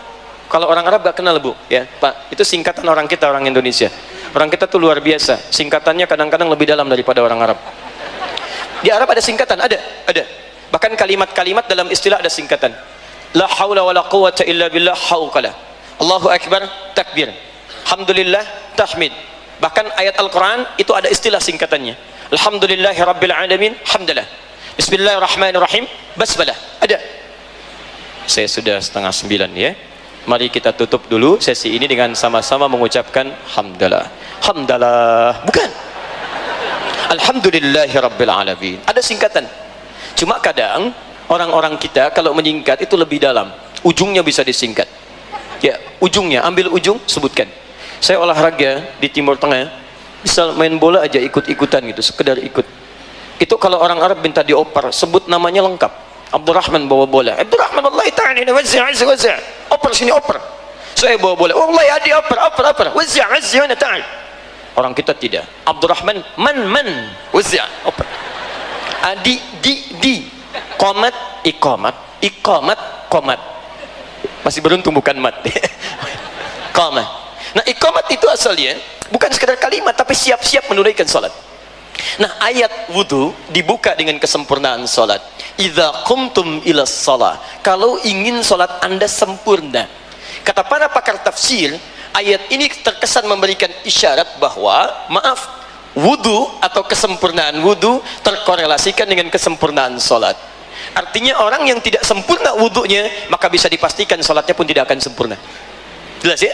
Speaker 1: kalau orang Arab gak kenal bu, ya Pak, itu singkatan orang kita, orang Indonesia. Orang kita tuh luar biasa, singkatannya kadang-kadang lebih dalam daripada orang Arab. Di Arab ada singkatan, ada. Bahkan kalimat-kalimat dalam istilah ada singkatan. La haula wala quwwata illa billah, hauqala. Allahu akbar, takbir. Alhamdulillah, tahmid. Bahkan ayat Al-Quran itu ada istilah singkatannya. Alhamdulillahi rabbil alamin, hamdalah. Bismillahirrahmanirrahim, basmalah. Ada. Saya sudah 8:30 ya. Mari kita tutup dulu sesi ini dengan sama-sama mengucapkan hamdalah. Hamdalah. Bukan. Alhamdulillahi rabbil alamin. Ada singkatan. Cuma kadang orang-orang kita kalau menyingkat itu lebih dalam. Ujungnya bisa disingkat. Ya, ujungnya, ambil ujung, sebutkan. Saya olahraga di Timur Tengah, misal main bola aja ikut-ikutan gitu, sekedar ikut. Itu kalau orang Arab minta dioper, sebut namanya lengkap. Abdurrahman bawa bola. Abdurrahman wallahi ta'ala wazza'. Oper sini, oper. Saya bawa bola. Wallahi adi oper. Wazza' ta'ala. Orang kita tidak. Abdurrahman man wazza' oper. Di qomat iqamat qomat. Masih beruntung bukan mat. Qamah. Nah, iqamat itu asalnya bukan sekedar kalimat tapi siap-siap menunaikan salat. Nah, ayat wudu dibuka dengan kesempurnaan salat. Idza qumtum ila shalah. Kalau ingin salat Anda sempurna. Kata para pakar tafsir, ayat ini terkesan memberikan isyarat bahwa wudu atau kesempurnaan wudu terkorelasikan dengan kesempurnaan salat. Artinya orang yang tidak sempurna wudunya, maka bisa dipastikan salatnya pun tidak akan sempurna. Jelas ya?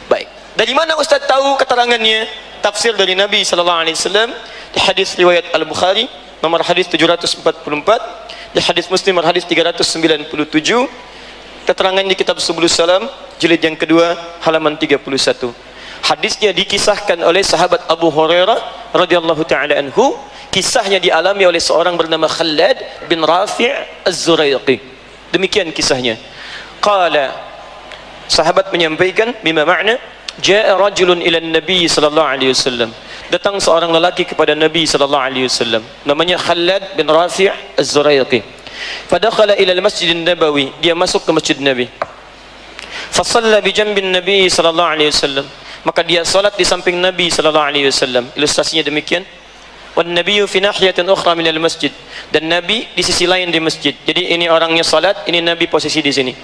Speaker 1: Baik. Dari mana Ustaz tahu keterangannya? Tafsir dari Nabi sallallahu alaihi wasallam di hadis riwayat Al-Bukhari nomor hadis 744, di hadis Muslim nomor hadis 397, keterangan di kitab Subulus Salam jilid yang kedua halaman 31. Hadisnya dikisahkan oleh sahabat Abu Hurairah radhiyallahu taala anhu. Kisahnya dialami oleh seorang bernama Khalad bin Rafi' Az-Zuraiqi. Demikian kisahnya. Qala, sahabat menyampaikan, bima makna, ja'a rajulun ila Nabi sallallahu alaihi wasallam. Datang seorang lelaki kepada Nabi sallallahu alaihi wasallam. Namanya Khalad bin Rafi' Az-Zuraiqi. Fadakhala ila al-Masjid Nabawi. Dia masuk ke Masjid Nabi. Fa shalla bi janbin Nabi sallallahu alaihi wasallam. Maka dia salat di samping Nabi sallallahu alaihi wasallam. Ilustrasinya demikian. Wan nabiyyu fi nahiyatin ukhra min al-masjid. Dan Nabi di sisi lain di masjid. Jadi ini orangnya salat, ini Nabi posisi di sini.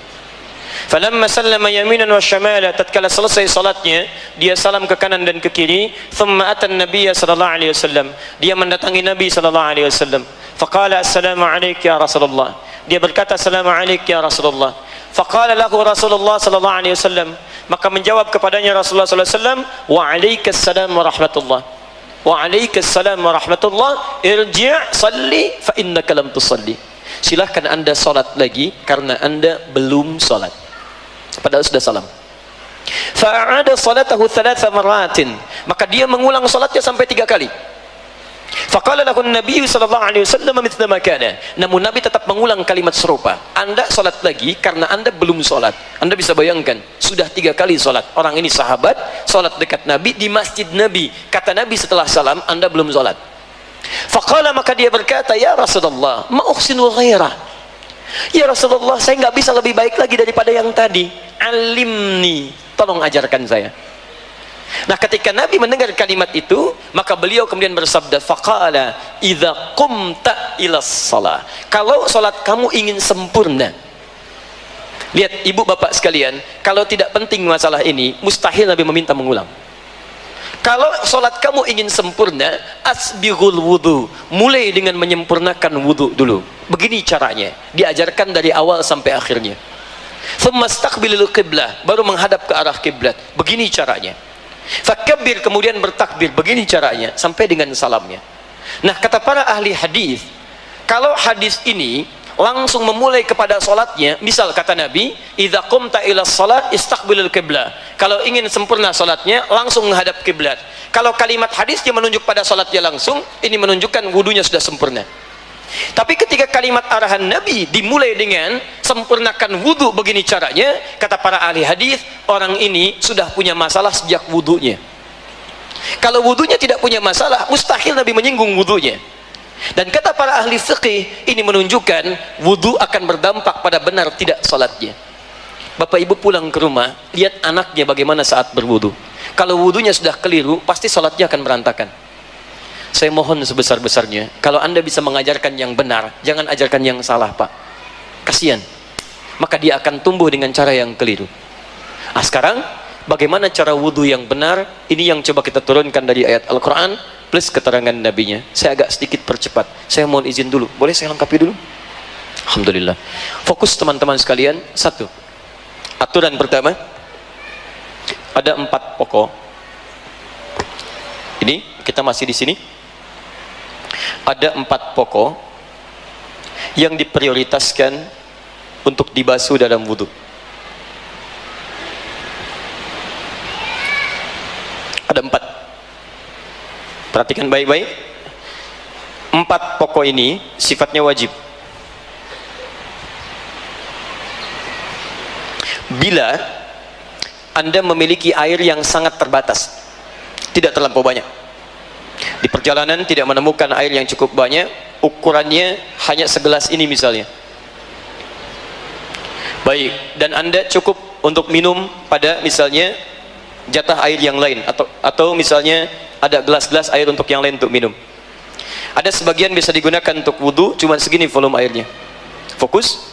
Speaker 1: Falamma sallama yaminan wa shamala, tatkala selesai salatnya, dia salam ke kanan dan ke kiri. Thumma atan nabiyya sallallahu alaihi wasallam. Dia mendatangi Nabi sallallahu alaihi wasallam. Faqala assalamu alayka ya Rasulullah. Dia berkata assalamu alayka ya Rasulullah. Faqala lahu Rasulullah sallallahu alaihi wasallam. Maka menjawab kepadanya Rasulullah sallallahu alaihi wasallam, wa alaikassalam wa rahmatullah. Wa alaikassalam wa rahmatullah, irji' salli fa innaka lam tusalli. Silahkan Anda salat lagi karena Anda belum salat. Padahal sudah salam. Fa'ada salatahu 3 maratin. Maka dia mengulang salatnya sampai 3 kali. Faqala lahu an-nabiy sallallahu alaihi wasallam mithla ma kana. Namun Nabi tetap mengulang kalimat serupa. Anda salat lagi karena Anda belum salat. Anda bisa bayangkan, sudah 3 kali salat. Orang ini sahabat, salat dekat Nabi di masjid Nabi. Kata Nabi setelah salam, Anda belum salat. Faqala, maka dia berkata, ya Rasulullah, ma uhsinu ghairah. Ya Rasulullah, saya nggak bisa lebih baik lagi daripada yang tadi. Alimni, tolong ajarkan saya. Nah, ketika Nabi mendengar kalimat itu, maka beliau kemudian bersabda, faqala idza qumta ila shalah. Kalau salat kamu ingin sempurna. Lihat ibu bapak sekalian, kalau tidak penting masalah ini, mustahil Nabi meminta mengulang. Kalau salat kamu ingin sempurna, asbighul wudu. Mulai dengan menyempurnakan wudu dulu. Begini caranya, diajarkan dari awal sampai akhirnya. Thumma istaqbilul qiblah, baru menghadap ke arah kiblat. Begini caranya. Fakabbir, kemudian bertakbir, begini caranya sampai dengan salamnya. Nah, kata para ahli hadis, kalau hadis ini langsung memulai kepada salatnya, misal kata Nabi, idza qumta ila shalah istaqbilul qiblah. Kalau ingin sempurna salatnya, langsung menghadap kiblat. Kalau kalimat hadisnya menunjuk pada salatnya langsung, ini menunjukkan wudunya sudah sempurna. Tapi ketika kalimat arahan Nabi dimulai dengan sempurnakan wudu, begini caranya, kata para ahli hadis, orang ini sudah punya masalah sejak wudunya. Kalau wudunya tidak punya masalah, mustahil Nabi menyinggung wudunya. Dan kata para ahli fikih, ini menunjukkan wudu akan berdampak pada benar tidak salatnya. Bapak ibu pulang ke rumah, lihat anaknya bagaimana saat berwudu. Kalau wudunya sudah keliru, pasti salatnya akan berantakan. Saya mohon sebesar-besarnya, kalau Anda bisa mengajarkan yang benar, jangan ajarkan yang salah, Pak. Kasihan. Maka dia akan tumbuh dengan cara yang keliru. Sekarang bagaimana cara wudu yang benar? Ini yang coba kita turunkan dari ayat Al-Quran plus keterangan nabinya. Saya agak sedikit percepat. Saya mohon izin dulu. Boleh saya lengkapi dulu? Alhamdulillah. Fokus teman-teman sekalian. Satu, aturan pertama, ada 4 pokok. Ini kita masih di sini. Ada 4 pokok yang diprioritaskan untuk dibasuh dalam wudu. Ada 4. Perhatikan baik-baik. 4 pokok ini sifatnya wajib. Bila Anda memiliki air yang sangat terbatas, tidak terlampau banyak, di perjalanan tidak menemukan air yang cukup banyak, ukurannya hanya segelas ini misalnya, baik, dan Anda cukup untuk minum pada misalnya jatah air yang lain, atau misalnya ada gelas-gelas air untuk yang lain untuk minum. Ada sebagian bisa digunakan untuk wudhu, cuma segini volume airnya. Fokus.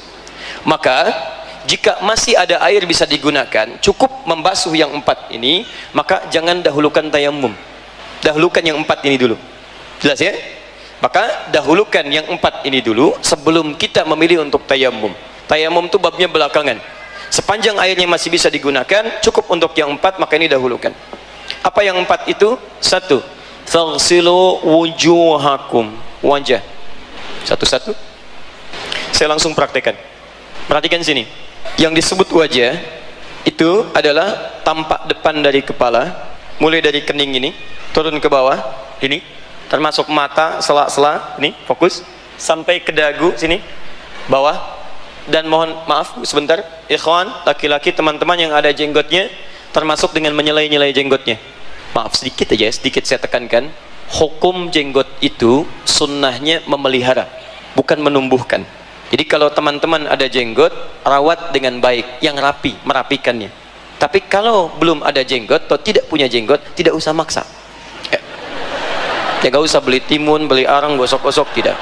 Speaker 1: Maka jika masih ada air bisa digunakan, cukup membasuh yang 4 ini, maka jangan dahulukan tayamum. Dahulukan yang 4 ini dulu. Jelas ya? Maka dahulukan yang 4 ini dulu sebelum kita memilih untuk tayamum. Tayamum itu babnya belakangan. Sepanjang airnya masih bisa digunakan, cukup untuk yang 4, maka ini dahulukan. Apa yang 4 itu? 1, faghsilu wujuhakum, wajah. Satu-satu. Saya langsung praktekkan. Perhatikan sini. Yang disebut wajah itu adalah tampak depan dari kepala, mulai dari kening ini turun ke bawah, ini termasuk mata, sela-sela, ini fokus, sampai ke dagu sini, bawah. Dan mohon maaf sebentar, ikhwan, laki-laki teman-teman yang ada jenggotnya, termasuk dengan menyelai-nyelai jenggotnya. Maaf sedikit aja, sedikit saya tekankan, hukum jenggot itu sunnahnya memelihara, bukan menumbuhkan. Jadi kalau teman-teman ada jenggot, rawat dengan baik, yang rapi, merapikannya. Tapi kalau belum ada jenggot atau tidak punya jenggot, tidak usah maksa. Ya gak usah beli timun, beli arang, gosok-gosok, tidak.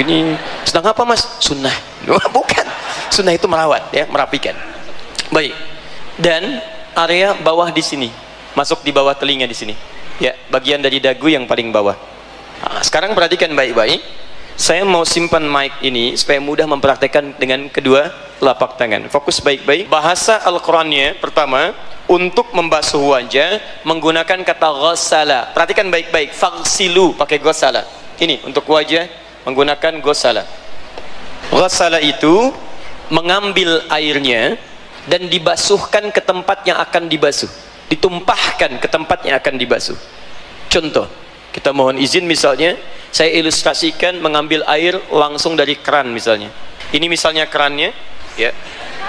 Speaker 1: Gini, sedang apa mas? Sunnah. Bukan, sunnah itu merawat, ya, merapikan. Baik. Dan area bawah di sini, masuk di bawah telinga di sini. Ya, bagian dari dagu yang paling bawah. Nah, sekarang perhatikan baik-baik. Saya mau simpan mic ini supaya mudah mempraktekkan dengan kedua telapak tangan. Fokus baik-baik. Bahasa Al-Qur'annya pertama, untuk membasuh wajah menggunakan kata ghassala. Perhatikan baik-baik. Faghsilu pakai ghassala. Ini untuk wajah menggunakan ghassala. Ghassala itu mengambil airnya dan dibasuhkan ke tempat yang akan dibasuh. Ditumpahkan ke tempat yang akan dibasuh. Contoh, kita mohon izin misalnya, saya ilustrasikan mengambil air langsung dari keran misalnya. Ini misalnya kerannya, ya,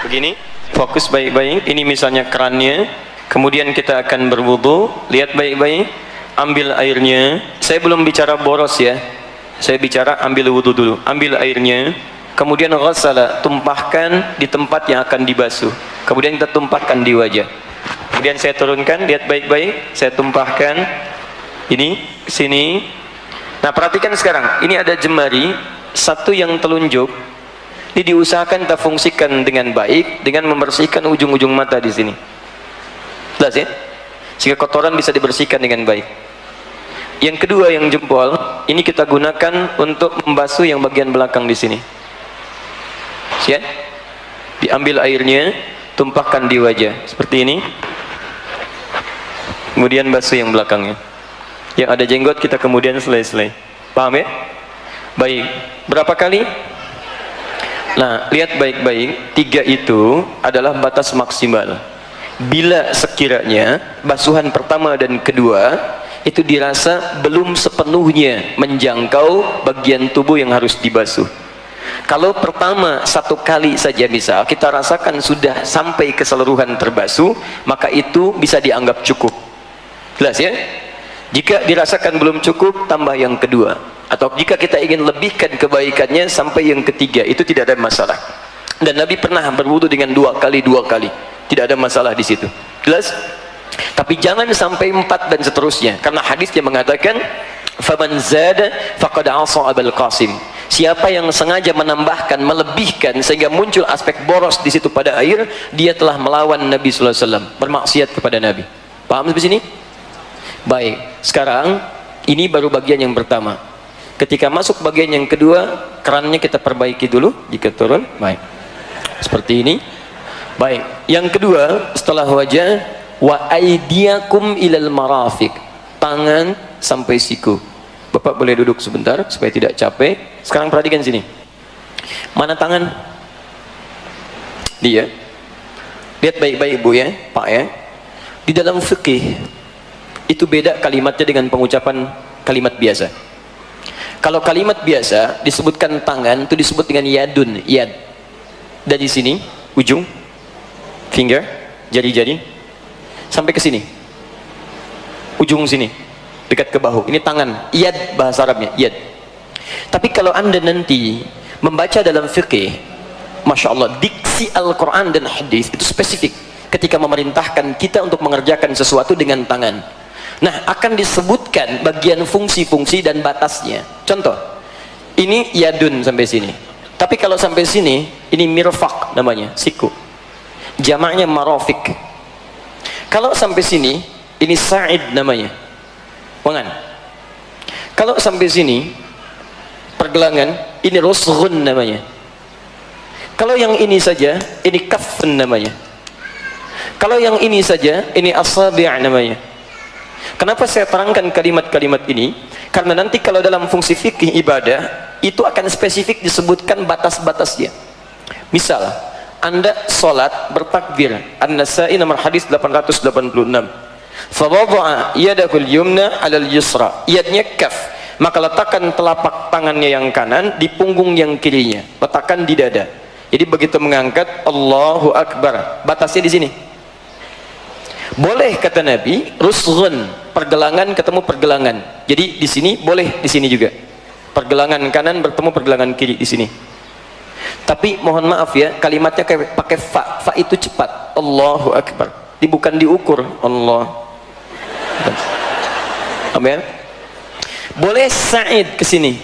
Speaker 1: begini. Fokus baik-baik. Ini misalnya kerannya. Kemudian kita akan berwudu. Lihat baik-baik. Ambil airnya. Saya belum bicara boros ya. Saya bicara ambil wudu dulu. Ambil airnya. Kemudian ghassala, tumpahkan di tempat yang akan dibasuh. Kemudian kita tumpahkan di wajah. Kemudian saya turunkan. Lihat baik-baik. Saya tumpahkan. Ini, sini. Nah perhatikan sekarang, ini ada jemari, satu yang telunjuk, ini diusahakan kita fungsikan dengan baik, dengan membersihkan ujung-ujung mata di sini. Jelas ya? Sehingga kotoran bisa dibersihkan dengan baik. Yang kedua yang jempol, ini kita gunakan untuk membasuh yang bagian belakang di sini. Ya? Diambil airnya, tumpahkan di wajah, seperti ini. Kemudian basuh yang belakangnya. Yang ada jenggot kita kemudian selai-selai. Paham ya? Baik. Berapa kali? Nah, lihat baik-baik. 3 itu adalah batas maksimal. Bila sekiranya basuhan pertama dan kedua itu dirasa belum sepenuhnya menjangkau bagian tubuh yang harus dibasuh. Kalau pertama 1 kali saja bisa kita rasakan sudah sampai keseluruhan terbasuh, maka itu bisa dianggap cukup. Jelas ya? Jika dirasakan belum cukup, tambah yang kedua. atau jika kita ingin lebihkan kebaikannya sampai yang ketiga, itu tidak ada masalah. Dan Nabi pernah berwudu dengan dua kali, tidak ada masalah di situ. Jelas? Tapi jangan sampai 4 dan seterusnya, karena hadisnya mengatakan faman zada faqad asa Abul Qasim. Siapa yang sengaja menambahkan, melebihkan sehingga muncul aspek boros di situ pada air, dia telah melawan Nabi sallallahu alaihi wasallam, bermaksiat kepada Nabi. Paham sampai sini? Baik, sekarang ini baru bagian yang pertama. Ketika masuk bagian yang kedua, kerannya kita perbaiki dulu jika turun. Baik. Seperti ini. Baik, yang kedua setelah wajah, wa aydiyakum ilal marafiq, tangan sampai siku. Bapak boleh duduk sebentar supaya tidak capek. Sekarang perhatikan sini. Mana tangan? Dia. Lihat baik-baik Bu ya, Pak ya. Di dalam fikih itu beda kalimatnya dengan pengucapan kalimat biasa. Kalau kalimat biasa disebutkan tangan itu disebut dengan yadun, yad. Dari sini ujung finger, jari-jari sampai ke sini. Ujung sini dekat ke bahu. Ini tangan, yad bahasa Arabnya, yad. Tapi kalau Anda nanti membaca dalam fikih, Masya Allah, diksi Al-Quran dan hadis itu spesifik ketika memerintahkan kita untuk mengerjakan sesuatu dengan tangan. Nah, akan disebutkan bagian fungsi-fungsi dan batasnya. Contoh, ini yadun sampai sini. Tapi kalau sampai sini, ini mirfaq namanya, siku. Jamaknya marofik. Kalau sampai sini, ini sa'id namanya, lengan. Kalau sampai sini, pergelangan, ini rusghun namanya. Kalau yang ini saja, ini kaffun namanya. Kalau yang ini saja, ini asabi' namanya. Kenapa saya terangkan kalimat-kalimat ini? Karena nanti kalau dalam fungsi fikih ibadah, itu akan spesifik disebutkan batas-batasnya. Misal, Anda sholat bertakbir, An-Nasa'i nomor hadis 886. Fawadha'a yadahul yumna 'alal yusra. Yadnya kaf, maka letakkan telapak tangannya yang kanan di punggung yang kirinya, letakkan di dada. Jadi begitu mengangkat, Allahu Akbar, batasnya di sini. Boleh kata Nabi, rusghun, pergelangan ketemu pergelangan. Jadi di sini boleh, di sini juga. Pergelangan kanan bertemu pergelangan kiri di sini. Tapi mohon maaf ya, kalimatnya kayak pakai fa. Fa itu cepat. Allahu Akbar. Bukan diukur. Allah. Amin. Boleh sa'id ke sini.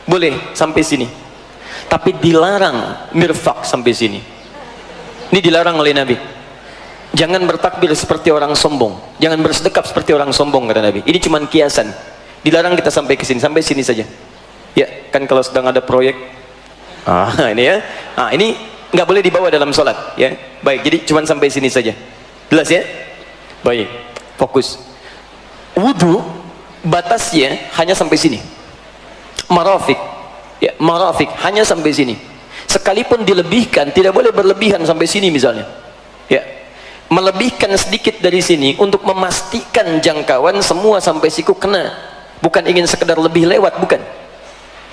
Speaker 1: Boleh sampai sini. Tapi dilarang mirfaq sampai sini. Ini dilarang oleh Nabi. Jangan bertakbir seperti orang sombong, jangan bersedekap seperti orang sombong kata Nabi. Ini cuma kiasan. Dilarang kita sampai ke sini, sampai sini saja. Ya, kan kalau sedang ada proyek, ini ya. Ini nggak boleh dibawa dalam sholat, ya. Baik, jadi cuma sampai sini saja. Jelas ya? Baik, fokus. Wudu batasnya hanya sampai sini. Marafik, ya, marafik hanya sampai sini. Sekalipun dilebihkan, tidak boleh berlebihan sampai sini misalnya. Ya. Melebihkan sedikit dari sini untuk memastikan jangkauan semua sampai siku kena, bukan ingin sekedar lebih lewat, bukan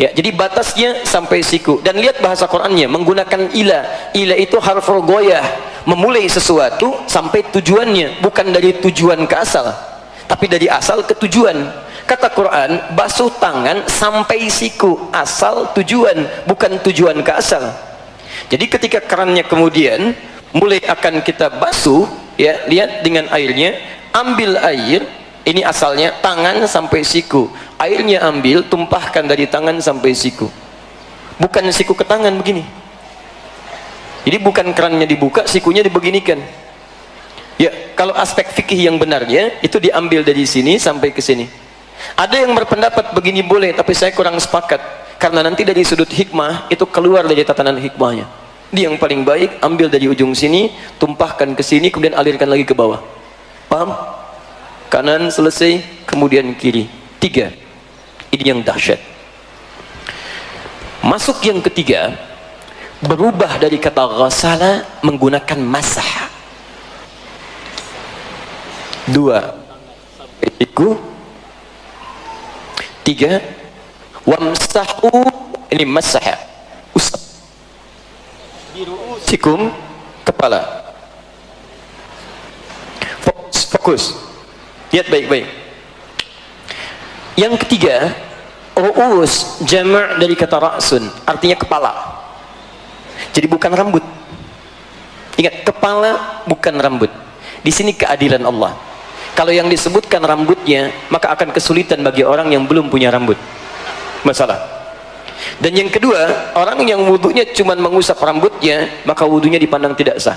Speaker 1: ya. Jadi batasnya sampai siku. Dan lihat bahasa Qurannya menggunakan ila. Ila itu harful goyah, memulai sesuatu sampai tujuannya, bukan dari tujuan ke asal, tapi dari asal ke tujuan. Kata Quran, basuh tangan sampai siku, asal tujuan, bukan tujuan ke asal. Jadi ketika kerannya kemudian mulai akan kita basuh, ya, lihat dengan airnya, ambil air, ini asalnya tangan sampai siku, airnya ambil, tumpahkan dari tangan sampai siku, bukan siku ke tangan begini. Jadi bukan kerannya dibuka, sikunya dibeginikan. Ya, kalau aspek fikih yang benarnya itu diambil dari sini sampai ke sini. Ada yang berpendapat begini boleh, tapi saya kurang sepakat, karena nanti dari sudut hikmah itu keluar dari tatanan hikmahnya. Dia yang paling baik, ambil dari ujung sini, tumpahkan ke sini, kemudian alirkan lagi ke bawah. Paham? Kanan selesai, kemudian kiri. 3. Ini yang dahsyat. Masuk yang ketiga, berubah dari kata ghasala menggunakan masah. 2. Iku. 3. Wamsahu, ini masah. Usap. Sikum, kepala. Fokus, fokus. Lihat baik-baik. Yang ketiga, Ru'us jama' dari kata ra'sun, artinya kepala. Jadi bukan rambut. Ingat, kepala bukan rambut. Di sini keadilan Allah. Kalau yang disebutkan rambutnya, maka akan kesulitan bagi orang yang belum punya rambut. Masalah. Dan yang kedua, orang yang wudunya cuma mengusap rambutnya, maka wudunya dipandang tidak sah.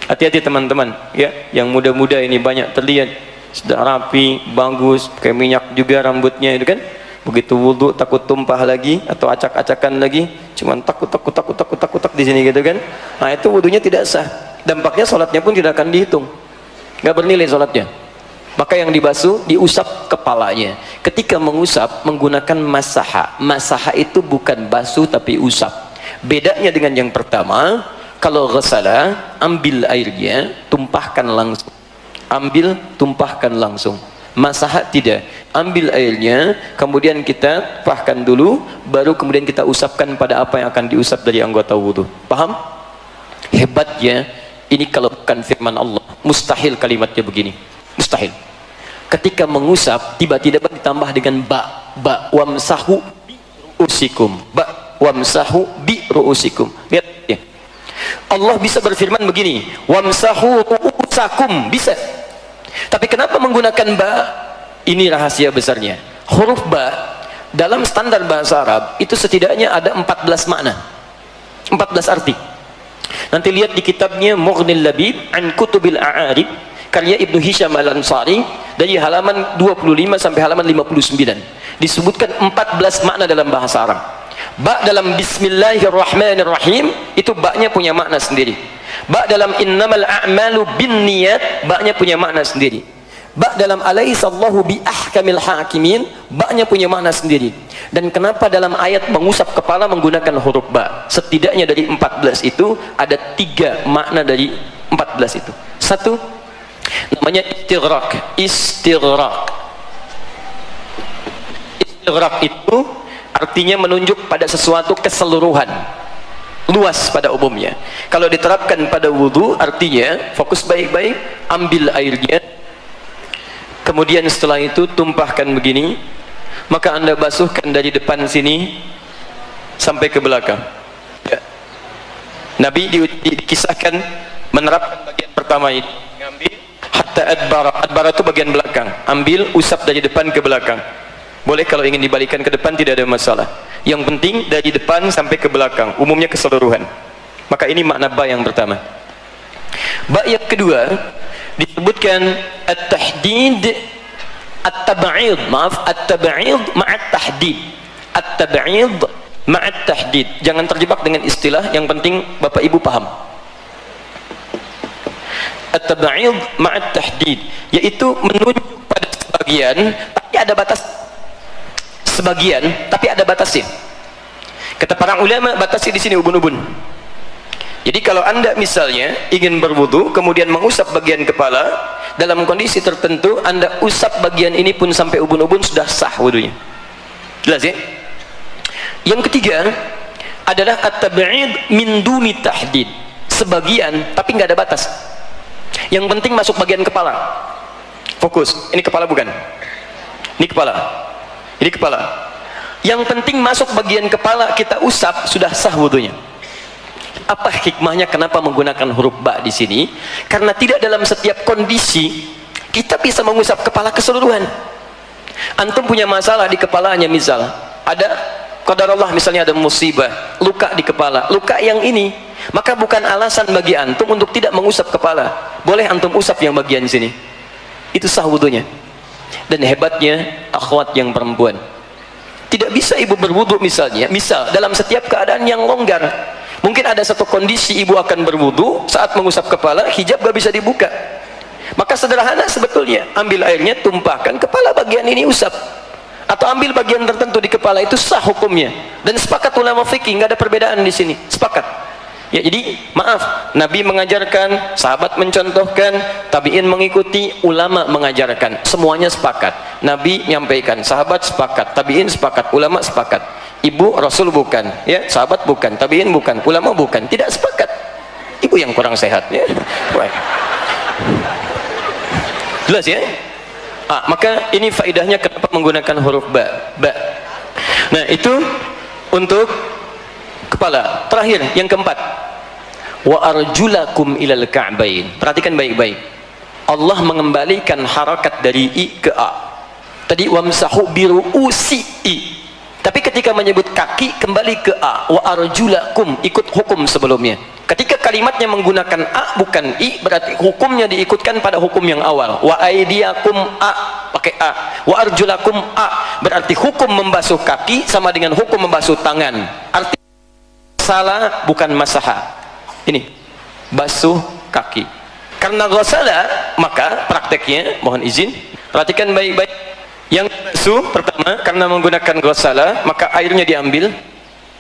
Speaker 1: Hati-hati teman-teman, ya, yang muda-muda ini banyak terlihat sudah rapi, bagus, pakai minyak juga rambutnya itu kan. Begitu wudu takut tumpah lagi atau acak-acakan lagi, cuman takut di sini gitu kan. Nah, itu wudunya tidak sah. Dampaknya salatnya pun tidak akan dihitung. Enggak bernilai salatnya. Maka yang dibasuh, diusap kepalanya. Ketika mengusap menggunakan masaha. Masaha itu bukan basuh tapi usap. Bedanya dengan yang pertama, kalau ghasala, ambil airnya, tumpahkan langsung. Ambil, tumpahkan langsung. Masaha tidak. Ambil airnya, kemudian kita tumpahkan dulu, baru kemudian kita usapkan pada apa yang akan diusap dari anggota wudu. Paham? Hebatnya, ini kalau bukan firman Allah, mustahil kalimatnya begini. Mustahil. Ketika mengusap, tiba-tiba ditambah dengan ba wamsahu bi ru'usikum. Ba wamsahu bi ru'usikum. Lihat ya. Allah bisa berfirman begini, wamsahu ru'usakum, bisa. Tapi kenapa menggunakan ba? Ini rahasia besarnya. Huruf ba dalam standar bahasa Arab itu setidaknya ada 14 makna. 14 arti. Nanti lihat di kitabnya Mughnil Labib an Kutubil A'arib karya Ibnu Hisham Al-Ansari dari halaman 25 sampai halaman 59 disebutkan 14 makna dalam bahasa Arab. Ba dalam Bismillahirrahmanirrahim itu ba-nya punya makna sendiri. Ba dalam innamal a'malu binniyat, ba-nya punya makna sendiri. Ba dalam alaihissallahu bi ahkamil hakimin, ba-nya punya makna sendiri. Dan kenapa dalam ayat mengusap kepala menggunakan huruf ba? Setidaknya dari 14 itu ada 3 makna dari 14 itu. Satu, namanya istighraq. Istighraq itu artinya menunjuk pada sesuatu keseluruhan, luas pada umumnya. Kalau diterapkan pada wudu, artinya fokus baik-baik, ambil airnya, kemudian setelah itu tumpahkan begini, maka anda basuhkan dari depan sini sampai ke belakang ya. Nabi dikisahkan menerapkan bagian pertama ini, ngambil hatta adbara itu bagian belakang, ambil usap dari depan ke belakang. Boleh kalau ingin dibalikan ke depan tidak ada masalah. Yang penting dari depan sampai ke belakang, umumnya keseluruhan. Maka ini makna ba yang pertama. Ba yang kedua disebutkan at-tahdid, at-tab'id, at-tab'id ma'at tahdid. At-tab'id ma'at tahdid. Jangan terjebak dengan istilah, yang penting Bapak Ibu paham. At-tab'id ma'at tahdid, yaitu menunjuk pada sebagian tapi ada batas. Sebagian tapi ada batasnya. Kata para ulama, batasnya di sini ubun-ubun. Jadi kalau anda misalnya ingin berwudu kemudian mengusap bagian kepala, dalam kondisi tertentu anda usap bagian ini pun sampai ubun-ubun, sudah sah wudunya. Jelas ya? Yang ketiga adalah at-tab'id min duni tahdid. Sebagian tapi nggak ada batas. Yang penting masuk bagian kepala. Fokus. Ini kepala bukan? Ini kepala. Ini kepala. Yang penting masuk bagian kepala, kita usap, sudah sah wudunya. Apa hikmahnya kenapa menggunakan huruf ba di sini? Karena tidak dalam setiap kondisi kita bisa mengusap kepala keseluruhan. Antum punya masalah di kepalanya, misal ada qadarullah, misalnya ada musibah, luka di kepala, luka yang ini, maka bukan alasan bagi antum untuk tidak mengusap kepala. Boleh antum usap yang bagian sini. Itu sah wudunya. Dan hebatnya akhwat yang perempuan, tidak bisa ibu berwudu misalnya, misal dalam setiap keadaan yang longgar. Mungkin ada satu kondisi ibu akan berwudu, saat mengusap kepala hijab gak bisa dibuka, maka sederhana sebetulnya, ambil airnya, tumpahkan, kepala bagian ini usap, atau ambil bagian tertentu di kepala, itu sah hukumnya. Dan sepakat ulama fikih, nggak ada perbedaan di sini, sepakat. Ya, jadi maaf, Nabi mengajarkan, sahabat mencontohkan, tabi'in mengikuti, ulama mengajarkan, semuanya sepakat. Nabi menyampaikan, sahabat sepakat, tabi'in sepakat, ulama sepakat. Ibu Rasul bukan, ya, sahabat bukan, tabi'in bukan, ulama bukan, tidak sepakat. Ibu yang kurang sehat ya. Jelas ya? Maka ini faedahnya kenapa menggunakan huruf ba. Nah, itu untuk kepala. Terakhir, yang keempat, wa arjulakum ilal ka'bain. Perhatikan baik-baik. Allah mengembalikan harakat dari i ke a. Tadi wamsahu biru'usi i. Tapi ketika menyebut kaki kembali ke a. Wa arjulakum, ikut hukum sebelumnya. Ketika kalimatnya menggunakan a bukan i, berarti hukumnya diikutkan pada hukum yang awal. Wa aidiakum a, pakai a. Wa arjulakum a, berarti hukum membasuh kaki sama dengan hukum membasuh tangan. Arti salah bukan masaha. Ini basuh kaki. Karena ghasala, maka prakteknya mohon izin, perhatikan baik-baik. Yang basuh pertama karena menggunakan ghasala, maka airnya diambil,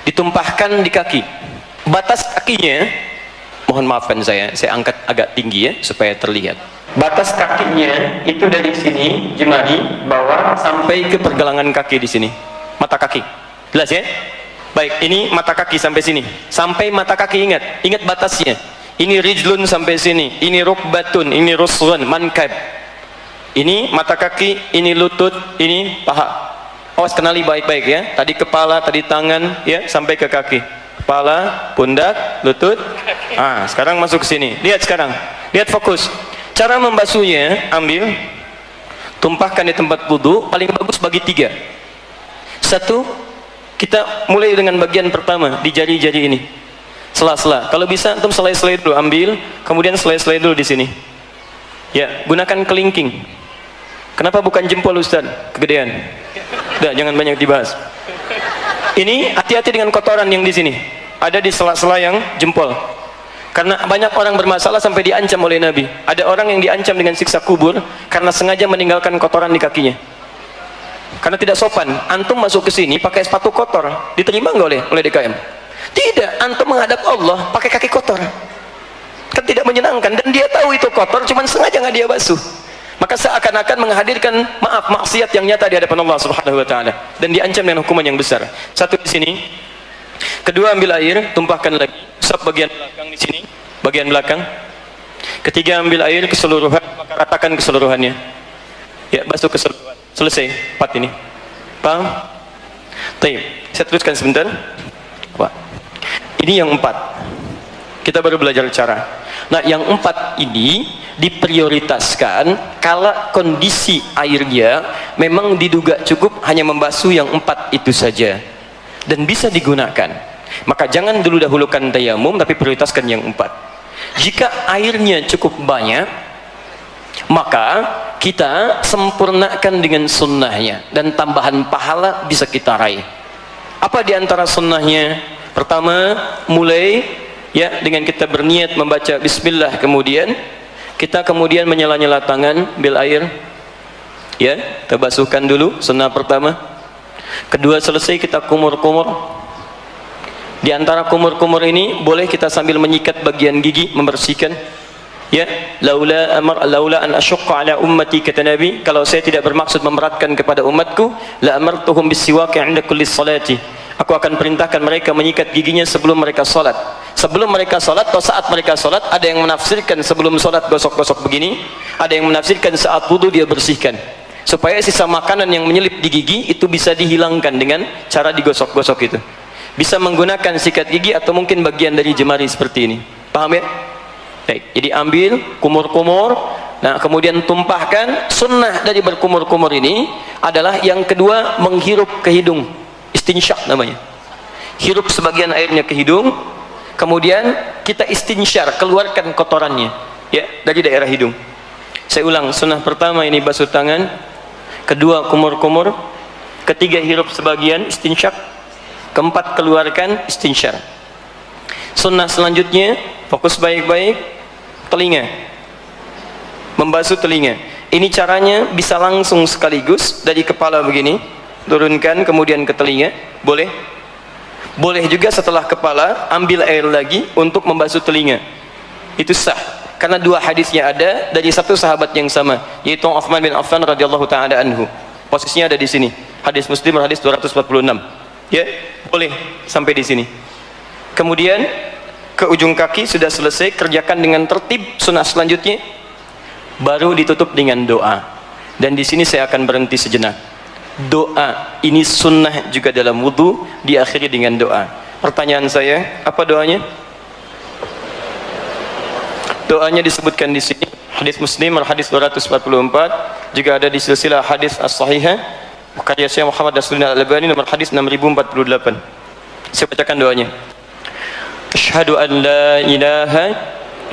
Speaker 1: ditumpahkan di kaki. Batas kakinya, mohon maafkan saya angkat agak tinggi ya supaya terlihat. Batas kakinya itu dari sini jemari bawah sampai ke pergelangan kaki di sini. Mata kaki. Jelas ya? Baik, ini mata kaki sampai sini. Sampai mata kaki ingat batasnya. Ini rijlun sampai sini, ini rukbatun, ini rusghun, mankab. Ini mata kaki, ini lutut, ini paha. Awas kenali baik-baik ya. Tadi kepala, tadi tangan ya sampai ke kaki. Kepala, pundak, lutut. Sekarang masuk ke sini. Lihat sekarang. Lihat fokus. Cara membasuhnya, ambil, tumpahkan di tempat wudu, paling bagus bagi 3. 1, kita mulai dengan bagian pertama di jari-jari ini. Sela-sela. Kalau bisa antum selai-selai dulu, ambil, kemudian selai-selai dulu di sini. Ya, gunakan kelingking. Kenapa bukan jempol Ustaz? Kegedean. Udah, jangan banyak dibahas. Ini hati-hati dengan kotoran yang di sini. Ada di sela-sela yang jempol. Karena banyak orang bermasalah sampai diancam oleh Nabi. Ada orang yang diancam dengan siksa kubur karena sengaja meninggalkan kotoran di kakinya. Karena tidak sopan. Antum masuk ke sini pakai sepatu kotor, diterima nggak oleh DKM? Tidak. Antum menghadap Allah pakai kaki kotor, kan tidak menyenangkan. Dan dia tahu itu kotor, cuman sengaja nggak dia basuh. Maka seakan-akan menghadirkan maksiat yang nyata di hadapan Allah Subhanahu wa taala dan diancam dengan hukuman yang besar. 1 di sini. Kedua, ambil air, tumpahkan lagi, usap bagian belakang di sini, bagian belakang. Ketiga, ambil air keseluruhan, maka ratakan keseluruhannya. Ya, basuh keseluruhan. Selesai 4 ini. Paham? Baik, saya teruskan sebentar. Apa? Ini yang 4. Kita baru belajar cara. Nah, yang 4 ini diprioritaskan kalau kondisi airnya memang diduga cukup hanya membasuh yang 4 itu saja dan bisa digunakan. Maka jangan dulu dahulukan tayamum, tapi prioritaskan yang 4. Jika airnya cukup banyak, maka kita sempurnakan dengan sunnahnya dan tambahan pahala bisa kita raih. Apa di antara sunnahnya? Pertama, mulai ya dengan kita berniat membaca bismillah, kemudian kita menyela-nyela tangan bil air ya, kita basuhkan dulu, sunnah pertama. Kedua, selesai kita kumur-kumur. Di antara kumur-kumur ini boleh kita sambil menyikat bagian gigi, membersihkan ya. Laula an asyqa ala ummati, kata Nabi, kalau saya tidak bermaksud memberatkan kepada umatku, la amartuhum bisiwak 'inda kulli salati, aku akan perintahkan mereka menyikat giginya sebelum mereka salat. Sebelum mereka salat atau saat mereka salat. Ada yang menafsirkan sebelum salat gosok-gosok begini, ada yang menafsirkan saat wudu dia bersihkan, supaya sisa makanan yang menyelip di gigi itu bisa dihilangkan dengan cara digosok-gosok itu. Bisa menggunakan sikat gigi atau mungkin bagian dari jemari seperti ini. Paham ya? Baik, jadi ambil, kumur-kumur, nah kemudian tumpahkan. Sunnah dari berkumur-kumur ini adalah yang kedua, menghirup ke hidung, istinsyak namanya. Hirup sebagian airnya ke hidung, kemudian kita istinsyar, keluarkan kotorannya ya dari daerah hidung. Saya ulang, sunnah pertama ini basuh tangan, kedua kumur-kumur, ketiga hirup sebagian, istinsyak, keempat keluarkan, istinsyar. Sunnah selanjutnya, fokus baik-baik, telinga, membasuh telinga. Ini caranya bisa langsung sekaligus dari kepala begini, turunkan kemudian ke telinga, boleh. Boleh juga setelah kepala ambil air lagi untuk membasuh telinga. Itu sah karena 2 hadisnya ada dari satu sahabat yang sama, yaitu Utsman bin Affan radhiyallahu taala anhu. Posisinya ada di sini. Hadis Muslim hadis 246. Ya, boleh sampai di sini. Kemudian ke ujung kaki sudah selesai, kerjakan dengan tertib. Sunnah selanjutnya baru ditutup dengan doa. Dan di sini saya akan berhenti sejenak. doa ini sunnah juga dalam wudu, diakhiri dengan doa. Pertanyaan saya, apa doanya? Doanya disebutkan di sini, hadis Muslim hadis 244, juga ada di silsilah hadis as-sahihah karya Syekh Muhammad Nasruddin Al-Albani nomor hadis 6048. Saya bacakan doanya. Asyhadu an la ilaha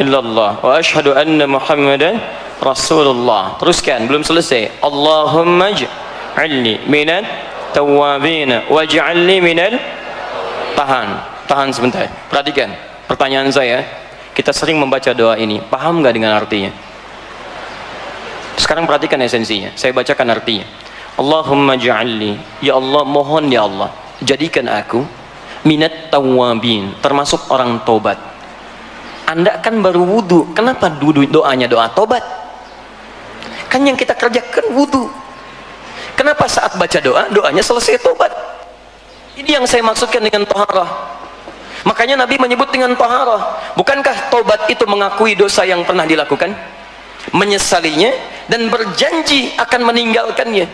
Speaker 1: illallah wa asyhadu anna Muhammadan Rasulullah. Teruskan, belum selesai. Allahumma ij'alni minat tawwabin waj'alni minal tahan sebentar. Perhatikan pertanyaan saya. Kita sering membaca doa ini, paham nggak dengan artinya? Sekarang perhatikan esensinya. Saya bacakan artinya. Allahumma ij'alni, ya Allah, mohon ya Allah, jadikan aku minat tawwabin, termasuk orang tobat. Anda kan baru wudu, kenapa doanya doa tobat? Kan yang kita kerjakan wudu. Kenapa saat baca doa, doanya selesai tobat? Ini yang saya maksudkan dengan taharah. Makanya Nabi menyebut dengan taharah. Bukankah tobat itu mengakui dosa yang pernah dilakukan, menyesalinya, dan berjanji akan meninggalkannya?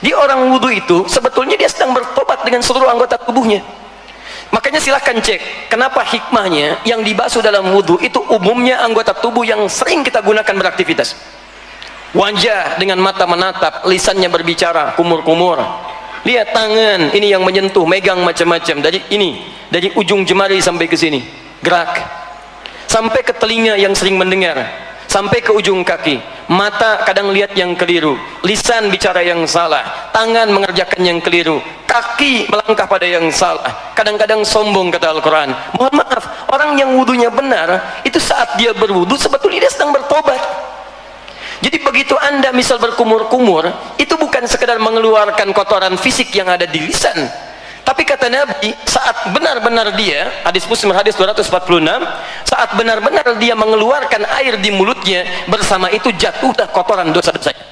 Speaker 1: Di orang wudu itu sebetulnya dia sedang bertobat dengan seluruh anggota tubuhnya. Makanya silahkan cek kenapa hikmahnya yang dibasuh dalam wudu itu umumnya anggota tubuh yang sering kita gunakan beraktivitas. Wajah dengan mata menatap, lisannya berbicara, kumur-kumur. Lihat tangan, ini yang menyentuh, megang macam-macam, dari ujung jemari sampai ke sini, gerak. Sampai ke telinga yang sering mendengar, sampai ke ujung kaki. Mata kadang lihat yang keliru, lisan bicara yang salah, tangan mengerjakan yang keliru, kaki melangkah pada yang salah, kadang-kadang sombong, kata Al-Quran. Mohon maaf, orang yang wudunya benar itu saat dia berwudu sebetulnya dia sedang bertobat. Jadi begitu Anda misal berkumur-kumur, itu bukan sekedar mengeluarkan kotoran fisik yang ada di lisan, tapi kata Nabi, saat benar-benar dia, hadis Muslim hadis 246, saat benar-benar dia mengeluarkan air di mulutnya, bersama itu jatuhlah kotoran dosa-dosanya.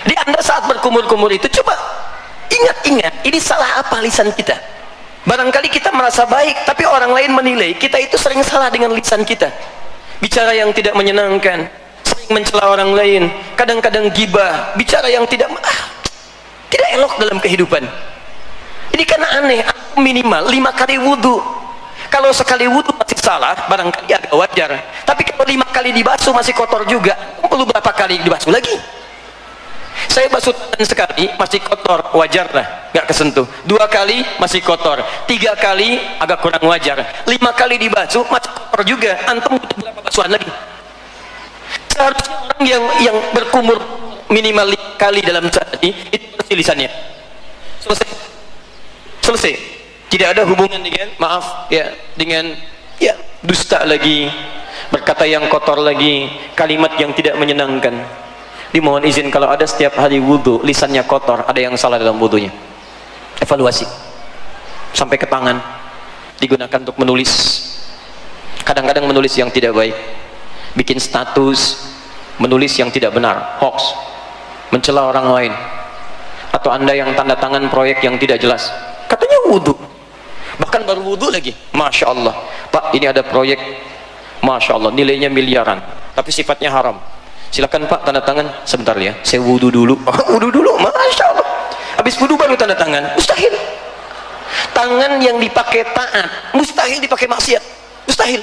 Speaker 1: Di Anda saat berkumur-kumur itu, coba ingat-ingat, ini salah apa lisan kita? Barangkali kita merasa baik, tapi orang lain menilai kita itu sering salah dengan lisan kita. Bicara yang tidak menyenangkan, sering mencela orang lain, kadang-kadang gibah, bicara yang tidak elok dalam kehidupan. Ini kan aneh, minimal 5 kali wudu. Kalau sekali wudu masih salah, barangkali agak wajar. Tapi kalau 5 kali dibasuh masih kotor juga, perlu berapa kali dibasuh lagi? Saya basuh tangan sekali masih kotor, wajar lah, nggak kesentuh. 2 kali masih kotor, 3 kali agak kurang wajar, 5 kali dibasuh masih kotor juga. Antum butuh berapa basuhan lagi? Seharusnya orang yang berkumur minimal 5 kali dalam sehari itu bersih lisannya. Selesai. Tidak ada hubungan dengan dengan dusta lagi, berkata yang kotor lagi, kalimat yang tidak menyenangkan. Dimohon izin kalau ada setiap hari wudu lisannya kotor, ada yang salah dalam wudunya. Evaluasi. Sampai ke tangan digunakan untuk menulis. Kadang-kadang menulis yang tidak baik. Bikin status, menulis yang tidak benar, hoax, mencela orang lain. Atau Anda yang tanda tangan proyek yang tidak jelas. Katanya wudu, bahkan baru wudu lagi. Masya Allah, Pak, ini ada proyek, Masya Allah, nilainya miliaran, tapi sifatnya haram. Silakan Pak, tanda tangan. Sebentar ya, saya wudu dulu. Wudu dulu, Masya Allah. Habis wudu baru tanda tangan. Mustahil. Tangan yang dipakai taat, mustahil dipakai maksiat. Mustahil.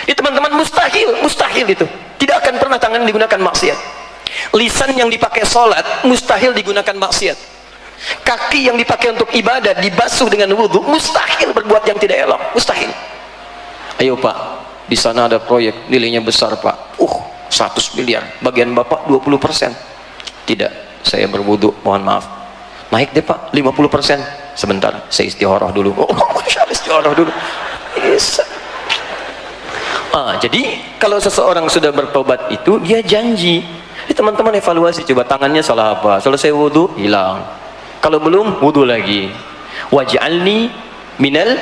Speaker 1: Itu teman-teman, mustahil itu. Tidak akan pernah tangan digunakan maksiat. Lisan yang dipakai sholat, mustahil digunakan maksiat. Kaki yang dipakai untuk ibadah dibasuh dengan wudhu, mustahil berbuat yang tidak elok, mustahil. Ayo Pak, di sana ada proyek nilainya besar Pak, 100 miliar, bagian Bapak 20%. Tidak, saya berwudhu, mohon maaf. Naik deh Pak, 50%. Sebentar, saya istikharah dulu. Masya Allah, istikharah dulu. Yes. Jadi kalau seseorang sudah bertobat itu dia janji. Teman-teman evaluasi, coba tangannya salah apa, selesai wudhu hilang. Kalau belum, wudu lagi. Waj'alni minal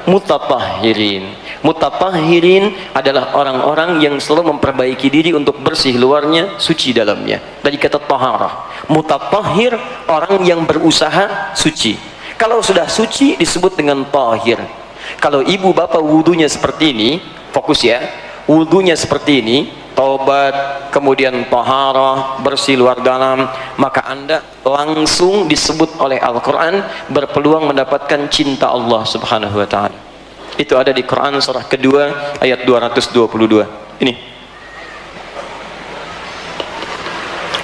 Speaker 1: mutatahhirin. Mutatahhirin adalah orang-orang yang selalu memperbaiki diri untuk bersih luarnya, suci dalamnya. Dari kata taharah. Mutatahhir, orang yang berusaha suci. Kalau sudah suci disebut dengan tahir. Kalau ibu bapak wudunya seperti ini, fokus ya, wudunya seperti ini, taubat, kemudian taharah, bersih luar dalam, maka Anda langsung disebut oleh Al-Quran berpeluang mendapatkan cinta Allah subhanahu wa ta'ala. Itu ada di Quran surah kedua ayat 222. Ini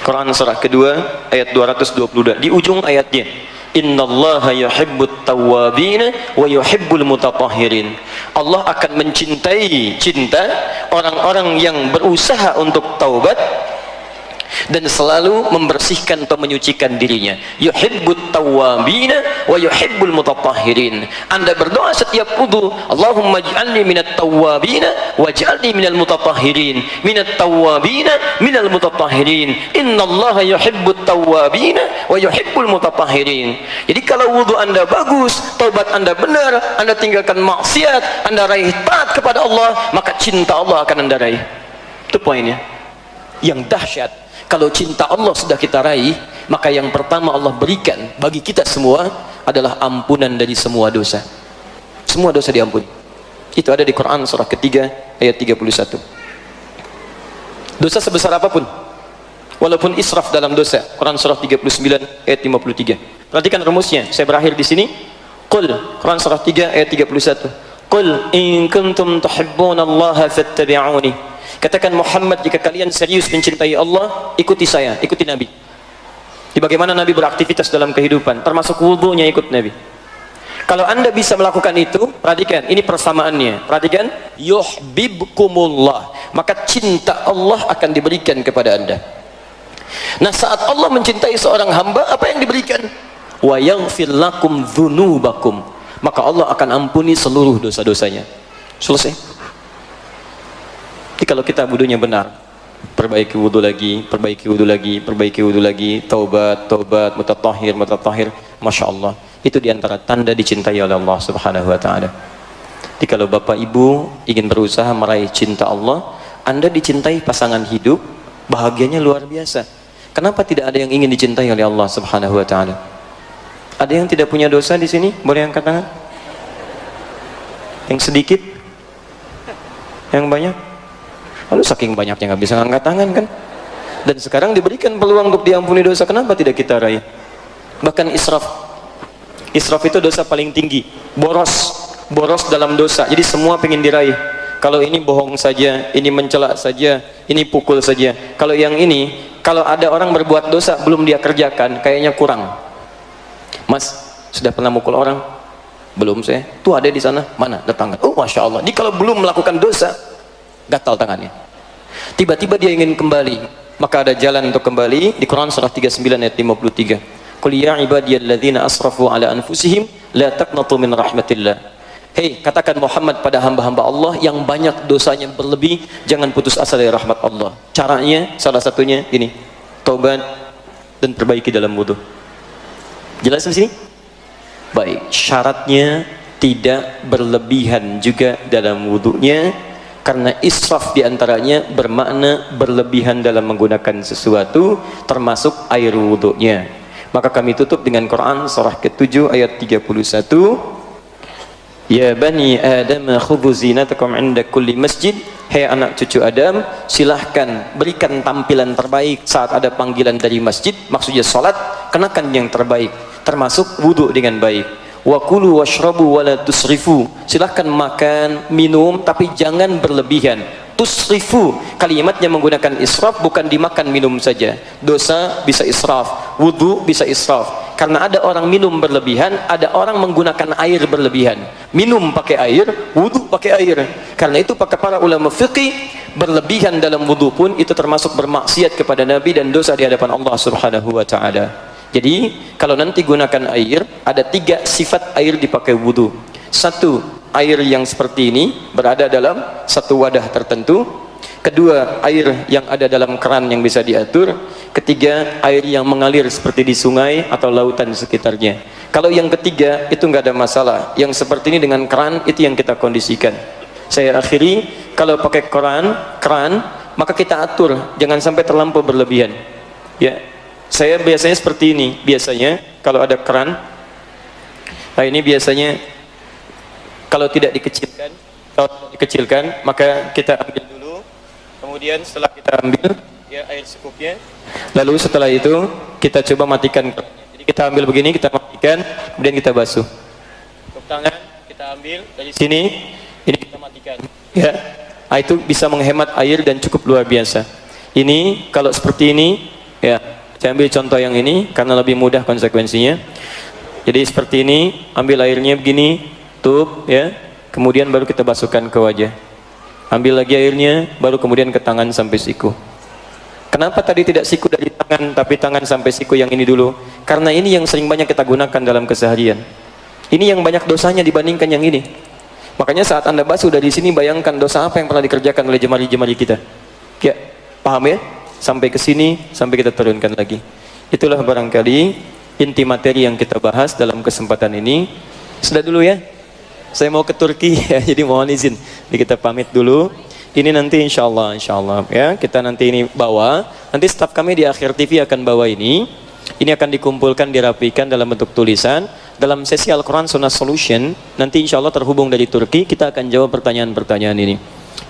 Speaker 1: Quran surah kedua ayat 222, di ujung ayatnya, innallaha yuhibbut tawwabin wa yuhibbul mutatahhirin. Allah akan mencintai orang-orang yang berusaha untuk taubat dan selalu membersihkan atau menyucikan dirinya. Yuhibbut tawwabin wa yuhibbul mutatahhirin. Anda berdoa setiap wudu, Allahumma ij'alni minat tawwabin waj'alni minal mutatahhirin, minat tawwabin minal mutatahhirin, innallaha yuhibbut tawwabin wa yuhibbul mutatahhirin. Jadi kalau wudu Anda bagus, taubat Anda benar, Anda tinggalkan maksiat, Anda raih taat kepada Allah, maka cinta Allah akan Anda raih. Itu poinnya yang dahsyat. Kalau cinta Allah sudah kita raih, maka yang pertama Allah berikan bagi kita semua adalah ampunan dari semua dosa. Semua dosa diampuni. Itu ada di Quran surah ketiga ayat 31. Dosa sebesar apapun, walaupun israf dalam dosa, Quran surah 39 ayat 53. Perhatikan rumusnya, saya berakhir di sini. Qul, Quran surah 3 ayat 31. Qul in kuntum tuhibbunallaha fattabi'uni. Katakan Muhammad, jika kalian serius mencintai Allah, ikuti saya, ikuti Nabi. Di bagaimana Nabi beraktivitas dalam kehidupan, termasuk wudunya ikut Nabi. Kalau Anda bisa melakukan itu, perhatikan, ini persamaannya. Perhatikan, yuhibbukumullah, maka cinta Allah akan diberikan kepada Anda. Nah, saat Allah mencintai seorang hamba, apa yang diberikan? Wa yaghfir lakum dzunubakum, maka Allah akan ampuni seluruh dosa-dosanya. Selesai. Jadi kalau kita wudunya benar, perbaiki wudu lagi, perbaiki wudu lagi, perbaiki wudu lagi, taubat, mutatahhir, Masya Allah, itu diantara tanda dicintai oleh Allah subhanahu wa ta'ala. Jadi kalau Bapak Ibu ingin berusaha meraih cinta Allah, Anda dicintai pasangan hidup, bahagianya luar biasa. Kenapa tidak ada yang ingin dicintai oleh Allah subhanahu wa ta'ala? Ada yang tidak punya dosa di sini? Boleh angkat tangan? Yang sedikit? Yang banyak? Lalu saking banyaknya nggak bisa angkat tangan kan? Dan sekarang diberikan peluang untuk diampuni dosa, kenapa tidak kita raih? Bahkan israf itu dosa paling tinggi. Boros dalam dosa, jadi semua pengen diraih. Kalau ini bohong saja, ini mencela saja, ini pukul saja. Kalau yang ini, kalau ada orang berbuat dosa belum dia kerjakan, kayaknya kurang. Mas, sudah pernah mukul orang? Belum saya. Tuh ada di sana. Mana? Datang. Oh, Masya Allah. Jadi kalau belum melakukan dosa, gatal tangannya. Tiba-tiba dia ingin kembali, maka ada jalan untuk kembali di Quran surah 39 ayat 53. Qul ya ibadiyalladzina asrafu ala anfusihim la taqnatu min rahmatillah. Hei, katakan Muhammad pada hamba-hamba Allah yang banyak dosanya berlebih, jangan putus asa dari rahmat Allah. Caranya salah satunya ini, taubat dan perbaiki dalam wudu. Jelas di sini? Baik, syaratnya tidak berlebihan juga dalam wudunya. Karena israf diantaranya bermakna berlebihan dalam menggunakan sesuatu, termasuk air wudunya. Maka kami tutup dengan Quran surah ke-7 ayat 31. Ya bani Adam khudhu zinatakum 'inda kulli masjid. Hai anak cucu Adam, silahkan berikan tampilan terbaik saat ada panggilan dari masjid, maksudnya salat, kenakan yang terbaik, termasuk wudu dengan baik. Wa kulu washrabu wala tusrifu, silahkan makan, minum, tapi jangan berlebihan. Tusrifu, kalimatnya menggunakan israf, bukan dimakan minum saja. Dosa bisa israf, wudu bisa israf. Karena ada orang minum berlebihan, ada orang menggunakan air berlebihan. Minum pakai air, wudu pakai air. Karena itu pakai para ulama fiqih, berlebihan dalam wudu pun itu termasuk bermaksiat kepada Nabi dan dosa di hadapan Allah subhanahu wa ta'ala. Jadi kalau nanti gunakan air, ada 3 sifat air dipakai wudu. 1, air yang seperti ini berada dalam satu wadah tertentu. 2, air yang ada dalam keran yang bisa diatur. 3, air yang mengalir seperti di sungai atau lautan sekitarnya. Kalau yang 3 itu nggak ada masalah. Yang seperti ini dengan keran itu yang kita kondisikan. Saya akhiri, kalau pakai keran, maka kita atur, jangan sampai terlampau berlebihan. Ya. Saya biasanya seperti ini, biasanya kalau ada keran, nah ini biasanya kalau tidak dikecilkan, maka kita ambil dulu, kemudian setelah kita ambil ya air secukupnya. Lalu setelah itu kita coba matikan. Jadi kita ambil begini, kita matikan, kemudian kita basuh. Tepuk tangan kita ambil dari sini, ini kita matikan. Ya, itu bisa menghemat air dan cukup luar biasa. Ini kalau seperti ini, ya, saya ambil contoh yang ini karena lebih mudah konsekuensinya. Jadi seperti ini, ambil airnya begini, tutup, ya, kemudian baru kita basuhkan ke wajah. Ambil lagi airnya, baru kemudian ke tangan sampai siku. Kenapa tadi tidak siku dari tangan, tapi tangan sampai siku yang ini dulu? Karena ini yang sering banyak kita gunakan dalam keseharian. Ini yang banyak dosanya dibandingkan yang ini. Makanya saat Anda basuh dari sini, bayangkan dosa apa yang pernah dikerjakan oleh jemari-jemari kita. Ya, paham ya? Sampai ke sini, sampai kita turunkan lagi. Itulah barangkali inti materi yang kita bahas dalam kesempatan ini. Sudah dulu ya? Saya mau ke Turki ya, jadi mohon izin. Jadi kita pamit dulu. Ini nanti insya Allah ya, kita nanti ini bawa. Nanti staf kami di Akhir TV akan bawa ini. Ini akan dikumpulkan, dirapikan dalam bentuk tulisan. Dalam sesi Al-Quran Sunnah Solution, nanti insya Allah terhubung dari Turki, kita akan jawab pertanyaan-pertanyaan ini.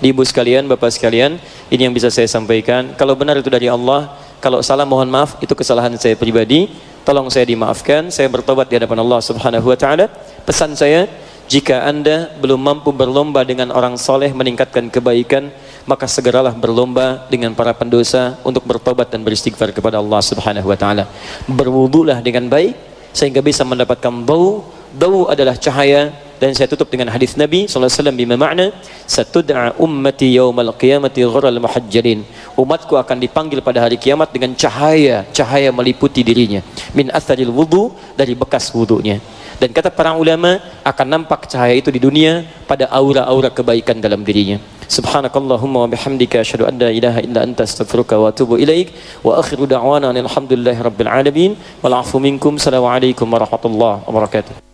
Speaker 1: Ibu sekalian, bapak sekalian, ini yang bisa saya sampaikan. Kalau benar itu dari Allah, kalau salah mohon maaf, itu kesalahan saya pribadi. Tolong saya dimaafkan, saya bertobat di hadapan Allah Subhanahu wa taala. Pesan saya, jika Anda belum mampu berlomba dengan orang soleh meningkatkan kebaikan, maka segeralah berlomba dengan para pendosa untuk bertobat dan beristighfar kepada Allah Subhanahu wa taala. Berwudulah dengan baik sehingga bisa mendapatkan bau. Bau adalah cahaya, dan saya tutup dengan hadis Nabi sallallahu alaihi wasallam bima makna satud'a ummati yaumal qiyamati ghurral muhajjalin. Umatku akan dipanggil pada hari kiamat dengan cahaya meliputi dirinya, min atharil wudu, dari bekas wudunya. Dan kata para ulama, akan nampak cahaya itu di dunia pada aura-aura kebaikan dalam dirinya. Subhanakallahumma wa bihamdika asyhadu an la ilaha illa anta astaghfiruka wa atubu ilaik. Wa akhiru da'wana alhamdulillahi rabbil alamin. Wal 'afu minkum. Assalamualaikum warahmatullahi wabarakatuh.